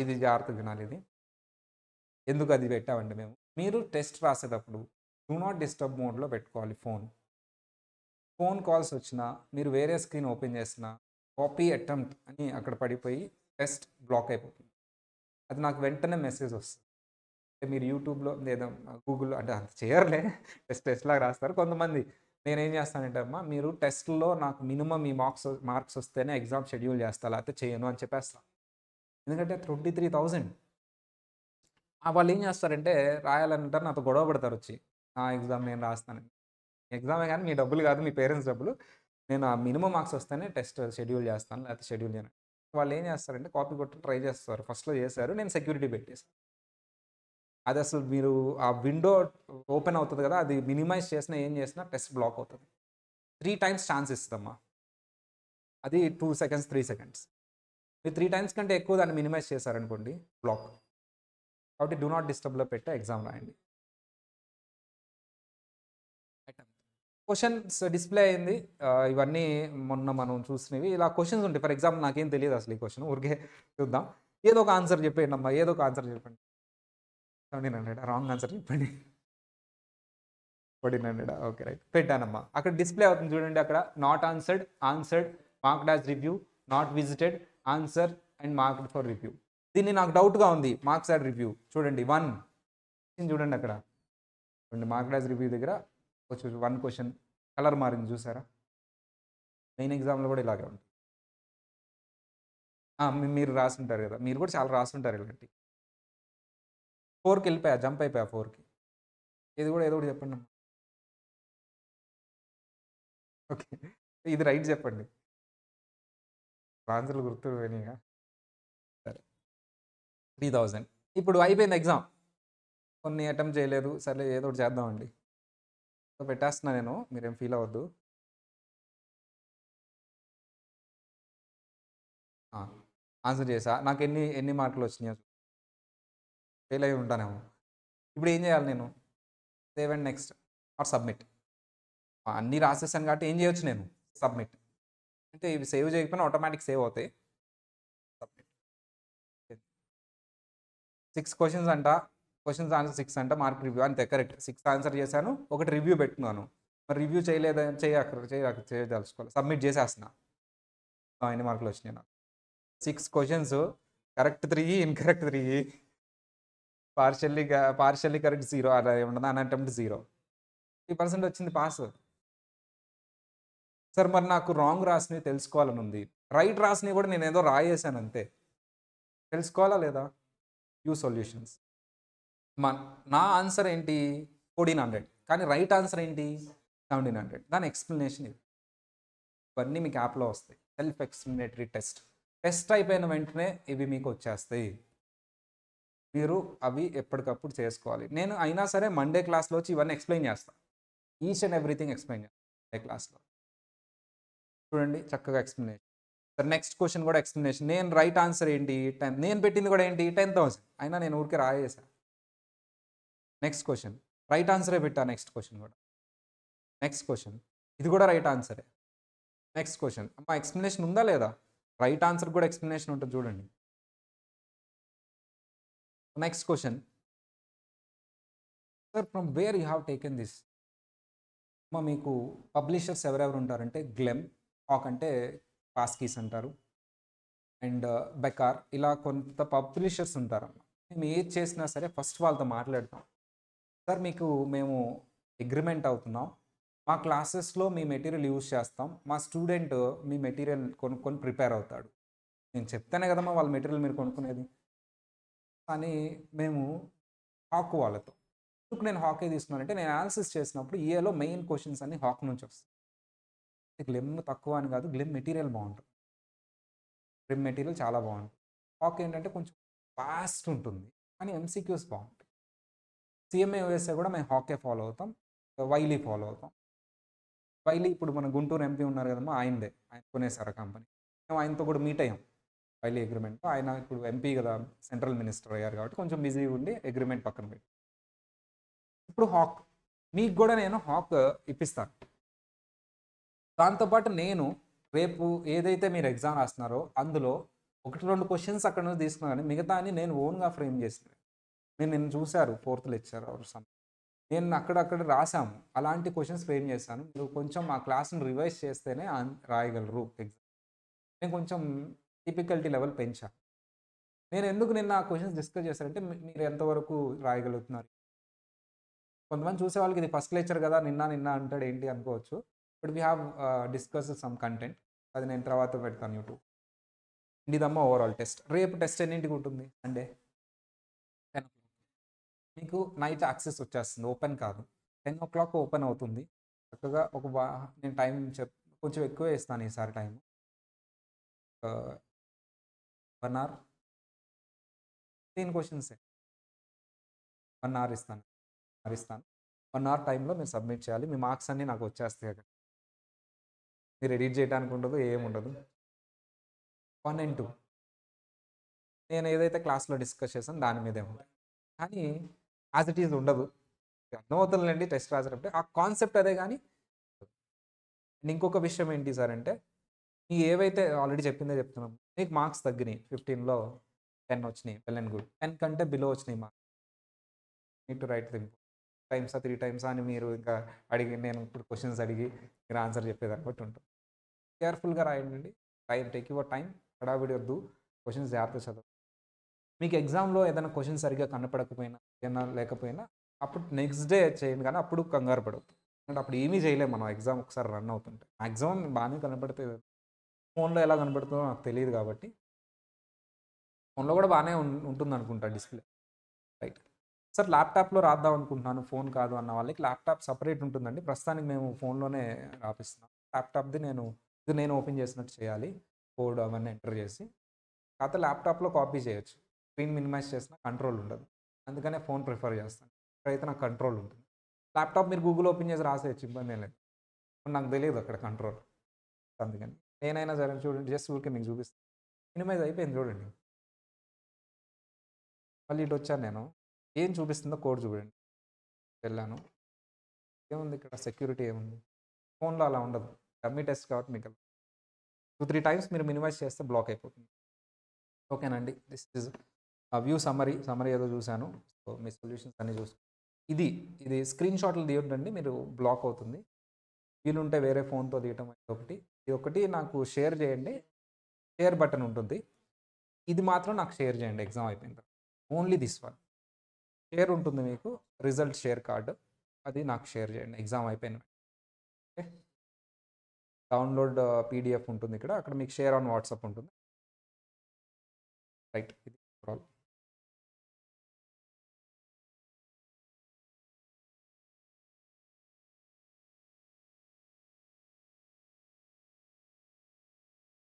ఇది జాగ్రత్తగా వినాలి. ఇది ఎందుకు అది పెట్టామంటే మీరు టెస్ట్ రాసేటప్పుడు డూ నాట్ డిస్టర్బ్ మోడ్లో పెట్టుకోవాలి. ఫోన్ కాల్స్ వచ్చినా, మీరు వేరే స్క్రీన్ ఓపెన్ చేసినా, కాపీ అటెంప్ట్ అని అక్కడ పడిపోయి టెస్ట్ బ్లాక్ అయిపోతుంది. అది నాకు వెంటనే మెసేజ్ వస్తుంది. అంటే మీరు యూట్యూబ్లో లేదా గూగుల్లో అంటే అంత చేయర్లే, టెస్ట్ లాగా రాస్తారు కొంతమంది. నేనేం చేస్తానంటే అమ్మా, మీరు టెస్ట్లో నాకు మినిమం ఈ మార్క్స్ వస్తేనే ఎగ్జామ్ షెడ్యూల్ చేస్తా, లేకపోతే చేయను అని చెప్పేస్తాను. ఎందుకంటే 23,000 వాళ్ళు ఏం చేస్తారంటే రాయాలంటారు, నాతో గొడవ పడతారు వచ్చి, ఆ ఎగ్జామ్ నేను రాస్తాను. ఎగ్జామే కానీ మీ డబ్బులు కాదు, మీ పేరెంట్స్ డబ్బులు. నేను ఆ మినిమం మార్క్స్ వస్తేనే టెస్ట్ షెడ్యూల్ చేస్తాను, లేకపోతే షెడ్యూల్ చేయను. వాళ్ళు ఏం చేస్తారంటే కాపీ కొట్టి ట్రై చేస్తారు. ఫస్ట్లో చేశారు, నేను సెక్యూరిటీ పెట్టేసాను. అది అసలు మీరు ఆ విండో ఓపెన్ అవుతుంది కదా, అది మినిమైజ్ చేసినా ఏం చేసినా టెస్ట్ బ్లాక్ అవుతుంది. 3 times ఛాన్స్ ఇస్తుందమ్మా. అది 2 seconds 3 seconds. మీరు 3 times కంటే ఎక్కువ దాన్ని మినిమైజ్ చేశారనుకోండి, బ్లాక్. కాబట్టి డూ నాట్ డిస్టర్బ్లో పెట్టే ఎగ్జామ్ రాయండి. క్వశ్చన్స్ డిస్ప్లే అయింది. ఇవన్నీ మొన్న మనం చూసినవి. ఇలా క్వశ్చన్స్ ఉంటాయి. ఫర్ ఎగ్జాంపుల్ నాకేం తెలియదు అసలు ఈ క్వశ్చన్, ఊరికే చూద్దాం. ఏదో ఒక ఆన్సర్ చెప్పేయండి అమ్మా, ఏదో ఒక ఆన్సర్ చెప్పండి. 1700 రాంగ్ ఆన్సర్ చెప్పండి. 1400 ఓకే రైట్, పెట్టానమ్మా. అక్కడ డిస్ప్లే అవుతుంది చూడండి, అక్కడ not answered, answered, marked as review, not visited, answer and marked for review. దీన్ని నాకు డౌట్గా ఉంది, మార్క్స్ యాడ్ రివ్యూ చూడండి 1 చూడండి అక్కడ చూడండి, మార్క్డ్ యాజ్ రివ్యూ దగ్గర వచ్చి 1 క్వశ్చన్ కలర్ మారింది చూసారా. మెయిన్ ఎగ్జామ్లో కూడా ఇలాగే ఉంటుంది. మీరు రాసుంటారు కదా, మీరు కూడా చాలా రాసుంటారు ఇలాంటి. 4కి వెళ్ళిపోయా, జంప్ అయిపోయా 4కి. ఇది కూడా ఏదో ఒకటి చెప్పండి అమ్మా. ఓకే, ఇది రైట్ చెప్పండి. ఆన్సర్లు గుర్తుపోయినాయిగా. సరే 3000 ఇప్పుడు అయిపోయింది ఎగ్జామ్. కొన్ని అటెంప్ట్ చేయలేదు. సర్లే ఏదో ఒకటి చేద్దామండి. సో పెట్టేస్తున్నా నేను. మీరేం ఫీల్ అవ్వద్దు. ఆ! ఆన్సర్ చేశా. నాకు ఎన్ని మార్కులు వచ్చినాయో ఫెయిల్ అయ్యి ఉంటానేమో. ఇప్పుడు ఏం చేయాలి నేను? Save and next or submit. అన్నీ రాసేసాను కాబట్టి ఏం చేయొచ్చు నేను? సబ్మిట్. అంటే ఇవి సేవ్ చేయకపోయినా ఆటోమేటిక్ సేవ్ అవుతాయి. సబ్మిట్. 6 క్వెషన్స్ అంట. క్వెషన్స్ ఆన్సర్ 6 అంట. మార్క్ రివ్యూ అంతే కరెక్ట్. 6 ఆన్సర్ చేశాను. ఒకటి రివ్యూ పెట్టుకున్నాను. మరి రివ్యూ చేయదలుచుకోవాలి. సబ్మిట్ చేసేస్తున్నా. ఎన్ని మార్కులు వచ్చినాయి నాకు? 6 questions correct 3, incorrect 3, partially correct 0 అలా ఏముండదు. అన్అటెంప్ట్ 0. 50% వచ్చింది పాస్. సార్ మరి నాకు రాంగ్ రాసినవి తెలుసుకోవాలని ఉంది. రైట్ రాసినవి కూడా నేనేదో రాయేశాను అంతే. తెలుసుకోవాలా లేదా? Use solutions. మ నా ఆన్సర్ ఏంటి? 1400. కానీ రైట్ ఆన్సర్ ఏంటి? 1700. దాని ఎక్స్‌ప్లనేషన్ ఇది. ఇవన్నీ మీకు యాప్‌లో వస్తాయి. Self explanatory test. టెస్ట్ అయిపోయిన వెంటనే ఇవి మీకు వచ్చేస్తాయి. మీరు అవి ఎప్పటికప్పుడు చేసుకోవాలి. నేను అయినా సరే మండే క్లాస్‌లో వచ్చి ఇవన్నీ ఎక్స్‌ప్లెయిన్ చేస్తా. ఈచ్ అండ్ ఎవ్రీథింగ్ ఎక్స్‌ప్లెయిన్ చేస్తా మండే క్లాస్‌లో. చూడండి చక్కగా ఎక్స్‌ప్లనేషన్. సరే నెక్స్ట్ క్వెషన్ కూడా ఎక్స్‌ప్లనేషన్. నేను రైట్ ఆన్సర్ ఏంటి? 10. నేను పెట్టింది కూడా ఏంటి? 10,000. అయినా నేను ఊరికే రాయేసా. Next question. రైట్ ఆన్సరే పెట్టా నెక్స్ట్ క్వెషన్ కూడా. Next question. ఇది కూడా రైట్ ఆన్సరే. Next question. అమ్మా ఎక్స్‌ప్లనేషన్ ఉందా లేదా? రైట్ ఆన్సర్ కూడా ఎక్స్‌ప్లనేషన్ ఉంటుంది చూడండి. Next question. Sir from where you have taken this? అమ్మా మీకు పబ్లిషర్స్ ఎవరెవరు ఉంటారంటే గ్లెమ్, హాక్ అంటే పాస్కీస్ అంటారు. అండ్ బెకార్ ఇలా కొంత పబ్లిషర్స్ ఉంటారమ్మా. మేము ఏది చేసినా సరే ఫస్ట్ వాళ్ళతో మాట్లాడతాం. సార్ మీకు మేము అగ్రిమెంట్ అవుతున్నాం. మా క్లాసెస్‌లో మీ మెటీరియల్ యూజ్ చేస్తాం. మా స్టూడెంట్ మీ మెటీరియల్ కొనుక్కొని ప్రిపేర్ అవుతాడు. నేను చెప్తేనే కదమ్మా వాళ్ళ మెటీరియల్ మీరు కొనుక్కునేది. కానీ మేము హాక్ వాళ్ళతో. ఎందుకు నేను హాకే తీసుకున్నానంటే నేను అనాలిసిస్ చేసినప్పుడు ఈఏలో మెయిన్ క్వెషన్స్ అన్నీ హాక్ నుంచి వస్తాయి. గ్లెమ్ తక్కువ అని కాదు. గ్లెమ్ మెటీరియల్ బావుంటుంది. గ్లెమ్ మెటీరియల్ చాలా బావుంటుంది. హాక్ ఏంటంటే కొంచెం ఫాస్ట్ ఉంటుంది. కానీ ఎంసీక్యూస్ బావుంటాయి. సీఎంఏ, యూఎస్ఏ కూడా మేము హాకే ఫాలో అవుతాం. వైలీ ఫాలో అవుతాం. వైలీ ఇప్పుడు మన గుంటూరు ఎంపీ ఉన్నారు కదమ్మా! ఆయనదే. ఆయన కొనేసారు ఆ కంపెనీ. మేము ఆయనతో కూడా మీట్ అయ్యాం. వైలీ అగ్రీమెంట్‌లో. ఆయన ఇప్పుడు ఎంపీ కదా! సెంట్రల్ మినిస్టర్ అయ్యారు కాబట్టి కొంచెం బిజీగా ఉండి అగ్రీమెంట్ పక్కన పెట్టి. ఇప్పుడు హాక్. మీకు కూడా నేను హాక్ ఇప్పిస్తాను. దాంతో పాటు నేను రేపు ఏదైతే మీరు ఎగ్జామ్ రాస్తున్నారో అందులో 1, 2 క్వెషన్స్ అక్కడి నుంచి తీసుకున్నా గానీ మిగతాన్ని నేను ఓన్‌గా ఫ్రేమ్ చేసినవి. మీరు నిన్న చూసారు 4థ్ లెక్చర్ ఆర్ సంథింగ్. నేను అక్కడక్కడ రాసాము. అలాంటి క్వెషన్స్ ఫ్రేమ్ చేశాను. మీరు కొంచెం మా క్లాస్‌ని రివైజ్ చేస్తేనే రాయగలరు ఎగ్జామ్. నేను కొంచెం డిఫికల్టీ లెవెల్ పెంచా. నేను ఎందుకు నిన్న ఆ క్వెషన్స్ డిస్కస్ చేశానంటే మీరు ఎంతవరకు రాయగలుగుతున్నారు? కొంతమంది చూసే వాళ్ళకి ఇది ఫస్ట్ లెక్చర్ కదా! నిన్న అంటాడు ఏంటి అనుకోవచ్చు. But we have discussed some content. అది నేను తర్వాత పెడతాను యూట్యూబ్. ఇదమ్మా ఓవరాల్ టెస్ట్. రేపు టెస్ట్ ఎన్నింటికి ఉంటుంది? సండే 10. మీకు నైట్ యాక్సెస్ వచ్చేస్తుంది. ఓపెన్ కాదు. 10:00 ఓపెన్ అవుతుంది. చక్కగా నేను టైం కొంచెం ఎక్కువే ఇస్తాను ఈసారి టైం. 1 అవర్ 15 క్వెషన్సే. 1 అవర్ ఇస్తాను. 1 అవర్ టైంలో మీరు సబ్మిట్ చేయాలి. మీ మార్క్స్ అన్నీ నాకు వచ్చేస్తాయి అక్కడ. మీరు ఎడిట్ చేయడానికి ఉండదు. ఏముండదు. 1 అండ్ 2 నేను ఏదైతే క్లాస్‌లో డిస్కస్ చేశానో దాని మీదే ఉంటాయి. కానీ యాజ్ ఇట్ ఈజ్ ఉండదు. అర్థమవుతుందిలెండి టెస్ట్ రాసేటప్పుడే. ఆ కాన్సెప్ట్ అదే గానీ అండ్ ఇంకొక విషయం ఏంటి సార్ అంటే, ఈ ఏవైతే ఆల్రెడీ చెప్పిందే చెప్తున్నాను. మీకు మార్క్స్ తగ్గినాయి. 15లో 10 వచ్చినాయి. Well and good. 10 కంటే బిలో వచ్చినాయి marks. Need to write thing. టైమ్సా, 3 టైమ్సా అని మీరు ఇంకా నేను ఇప్పుడు క్వెషన్స్ అడిగి మీరు ఆన్సర్ చెప్పేదాన్ని బట్టి ఉంటుంది. కేర్‌ఫుల్‌గా రాయండండి. Take your time. హడావిడి వద్దు. క్వెషన్స్ జాగ్రత్తగా చదవండి. మీకు ఎగ్జామ్‌లో ఏదైనా క్వెషన్ సరిగ్గా కనపడకపోయినా, ఏమన్నా లేకపోయినా అప్పుడు నెక్స్ట్ డే చేయండి గానీ అప్పుడు కంగారు పడొద్దు. అంటే అప్పుడు ఏమీ చేయలేము మనం ఎగ్జామ్ ఒకసారి రన్ అవుతుంటే. మాక్సిమం బానే కనపడతాయి. ఫోన్‌లో ఎలా కనపడుతుందో నాకు తెలీదు కాబట్టి. ఫోన్‌లో కూడా బానే ఉంటుందనుకుంటా డిస్‌ప్లే. రైట్. సార్ ల్యాప్‌టాప్‌లో రాద్దాం అనుకుంటున్నాను. ఫోన్ కాదు అన్న వాళ్ళకి ల్యాప్‌టాప్ సెపరేట్ ఉంటుందండి. ప్రస్తుతానికి మేము ఫోన్‌లోనే రాపిస్తున్నాం. ల్యాప్‌టాప్‌ది ఇది నేను ఓపెన్ చేసినట్టు చేయాలి. కోడ్ అవన్నీ ఎంటర్ చేసి కాకపోతే ల్యాప్టాప్లో కాపీ చేయొచ్చు. స్క్రీన్ మినిమైజ్ చేసినా కంట్రోల్ ఉండదు. అందుకనే ఫోన్ ప్రిఫర్ చేస్తాను. ఇక్కడైతే నాకు కంట్రోల్ ఉంటుంది. ల్యాప్టాప్ మీరు గూగుల్ ఓపెన్ చేసి రాసేయచ్చు, ఇబ్బంది ఏం లేదు. నాకు తెలియదు అక్కడ కంట్రోల్. అందుకని నేనైనా సరే చూడండి, జస్ట్ ఊరికే మీకు చూపిస్తాను. మినిమైజ్ అయిపోయింది చూడండి. మళ్ళీ ఇటు వచ్చాను నేను. ఏం చూపిస్తుందో కోడ్ చూడండి. వెళ్ళాను. ఏముంది ఇక్కడ సెక్యూరిటీ ఏముంది? ఫోన్లో అలా ఉండదు. డమ్మీ టెస్ట్ కాబట్టి మీకు 2-3 టైమ్స్ మీరు మినిమైజ్ చేస్తే బ్లాక్ అయిపోతుంది. ఓకేనండి. దిస్ ఈజ్ వ్యూ సమ్మరీ ఏదో చూశాను. సో మీ సొల్యూషన్స్ అన్నీ ఇది స్క్రీన్ షాట్లు తీయొద్దండి, మీరు బ్లాక్ అవుతుంది. వీలుంటే వేరే ఫోన్తో తీయటం ఒకటి. ఇది ఒకటి నాకు షేర్ చేయండి. షేర్ బటన్ ఉంటుంది. ఇది మాత్రం నాకు షేర్ చేయండి ఎగ్జామ్ అయిపోయిన తర్వాత. Only this one. షేర్ ఉంటుంది మీకు, రిజల్ట్ షేర్ కార్డు. అది నాకు షేర్ చేయండి ఎగ్జామ్ అయిపోయిన. ఓకే. డౌన్లోడ్ పీడిఎఫ్ ఉంటుంది ఇక్కడ. అక్కడ మీకు షేర్ ఆన్ వాట్సాప్ ఉంటుంది. రైట్. ఇది